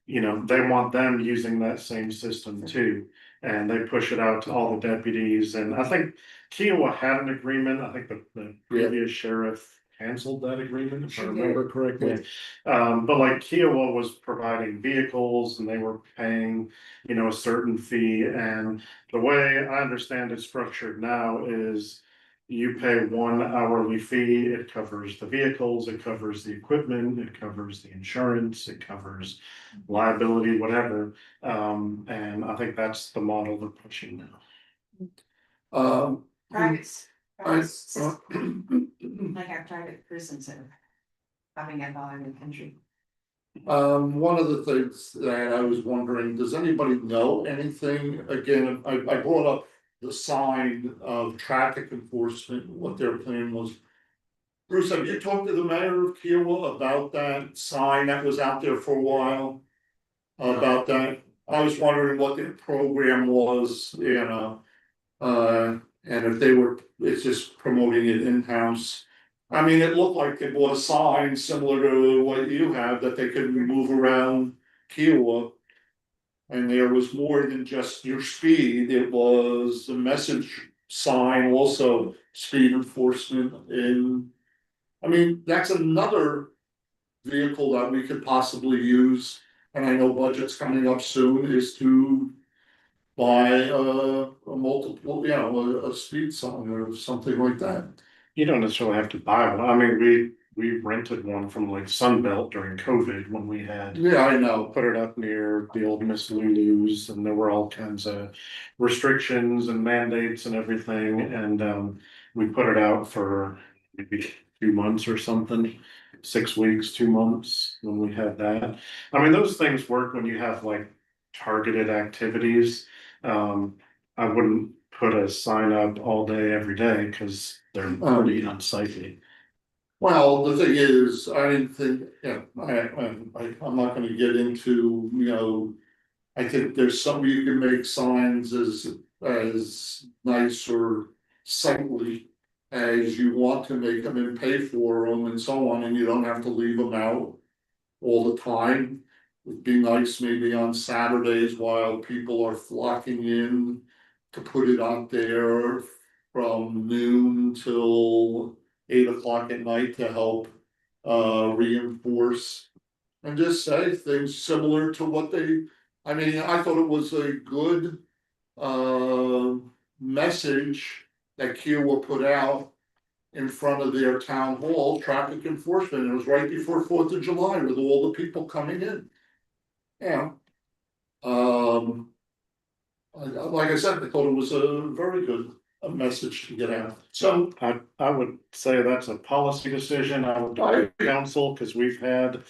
You know, they want them using that same system too, and they push it out to all the deputies, and I think Kiowa had an agreement, I think the previous sheriff canceled that agreement, if I She remember correctly. But like Kiowa was providing vehicles and they were paying, you know, a certain fee, and the way I understand it structured now is you pay 1 hourly fee, it covers the vehicles, it covers the equipment, it covers the insurance, it covers liability, whatever. And I think that's the model they're pushing now. Private. I- Like our private prisons that are popping up all over the country. One of the things that I was wondering, does anybody know anything, again, I brought up the sign of traffic enforcement, what their plan was. Bruce, have you talked to the mayor of Kiowa about that sign that was out there for a while? About that, I was wondering what their program was, you know, and if it's just promoting it in-house. I mean, it looked like they bought a sign similar to what you have, that they could move around Kiowa. And there was more than just your speed, it was a message sign, also speed enforcement I mean, that's another vehicle that we could possibly use. And I know budget's coming up soon, is to buy a multiple, you know, a speed sign or something like that. You don't necessarily have to buy one. I mean, we rented one from like Sunbelt during COVID when we had. Yeah, I know. Put it up near the old Miss Lulu's and there were all kinds of restrictions and mandates and everything. And we put it out for maybe 2 months or something, 6 weeks, 2 months when we had that. I mean, those things work when you have like targeted activities. I wouldn't put a sign up all day, every day, because they're pretty unsightly. Well, the thing is, I didn't think, yeah, I'm not gonna get into, you know. I think there's some, you can make signs as nice or sightly as you want to make them and pay for them and so on, and you don't have to leave them out all the time. It'd be nice maybe on Saturdays while people are flocking in to put it out there from noon till 8 o'clock at night to help reinforce. And just say things similar to what they, I mean, I thought it was a good message that Kiowa put out in front of their town hall, traffic enforcement. It was right before 4th of July with all the people coming in. Yeah. Like I said, I thought it was a very good message to get out. So I would say that's a policy decision. I would defer to council, because we've had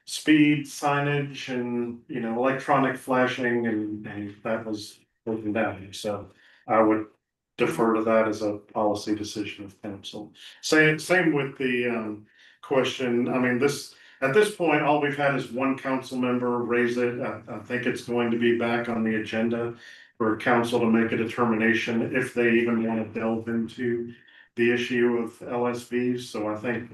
speed signage and, you know, electronic flashing and that was broken down. So I would defer to that as a policy decision of council. Same with the question. I mean, at this point, all we've had is one council member raise it. I think it's going to be back on the agenda for council to make a determination if they even want to delve into the issue of LSVs. So I think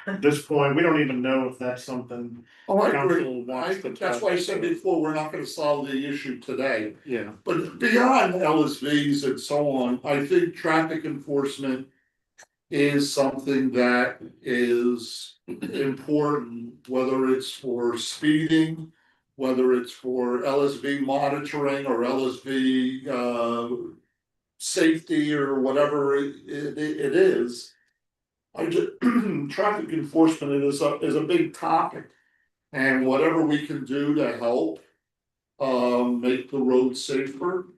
at this point, we don't even know if that's something Oh, I agree. council wants to. That's why I said before, we're not gonna solve the issue today. Yeah, But beyond LSVs and so on, I think traffic enforcement is something that is important, whether it's for speeding, whether it's for LSV monitoring or LSV safety or whatever it is. Traffic enforcement is a big topic. And whatever we can do to help make the road safer.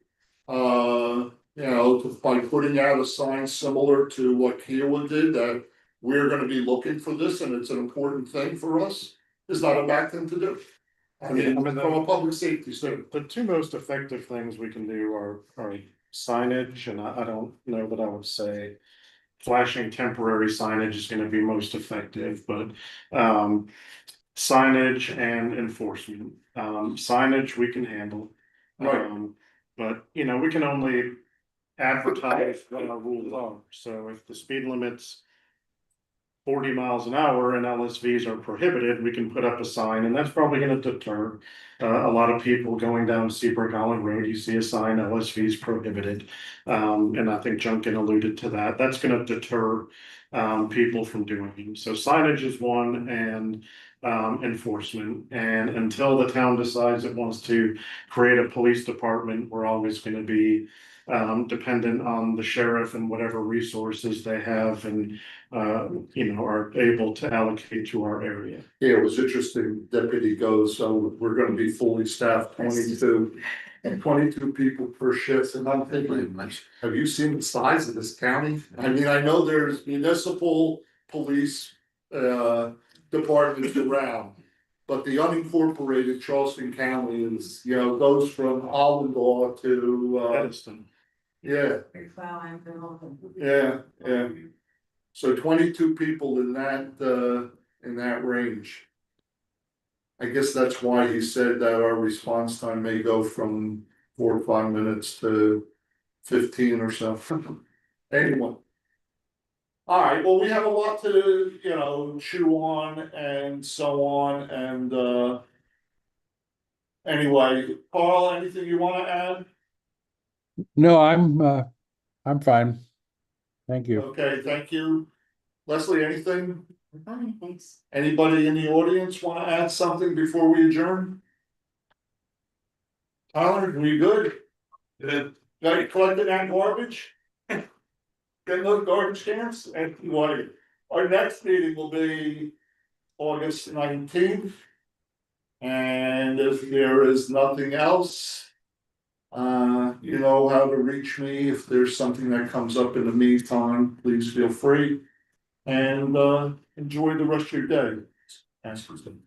You know, by putting out a sign similar to what Kiowa did, that we're gonna be looking for this and it's an important thing for us, is not a bad thing to do. I mean, from a public safety standpoint. the two most effective things we can do are signage, and I don't know that I would say flashing temporary signage is gonna be most effective, but signage and enforcement. Signage we can handle. Right. But you know, we can only advertise what our rules are. So if the speed limit's 40 miles an hour and LSVs are prohibited, we can put up a sign, and that's probably gonna deter a lot of people going down Seabrook Island Road. You see a sign, LSVs prohibited. And I think Junkin alluded to that. That's gonna deter people from doing it. So signage is one, and enforcement. And until the town decides it wants to create a police department, we're always gonna be dependent on the sheriff and whatever resources they have and you know, are able to allocate to our area. Yeah, it was interesting, deputy goes, so we're gonna be fully staffed, 22 people per shift, and I'm thinking, have you seen the size of this county? I mean, I know there's municipal police departments around. But the unincorporated Charleston County is, you know, goes from Allendaw to Edison. yeah, yeah. So 22 people in that range. I guess that's why he said that our response time may go from 4 or 5 minutes to 15 or so. Anyway. All right, well, we have a lot to, you know, chew on and so on, and anyway, Carl, anything you wanna add? No, I'm fine. Thank you. Okay, thank you. Leslie, anything? Fine, thanks. Anybody in the audience wanna add something before we adjourn? Tyler, we good? Got you collecting that garbage? Getting those garbage cans and what? Our next meeting will be August 19th. And if there is nothing else. You know how to reach me. If there's something that comes up in the meantime, please feel free. And enjoy the rest of your day. Thanks for listening.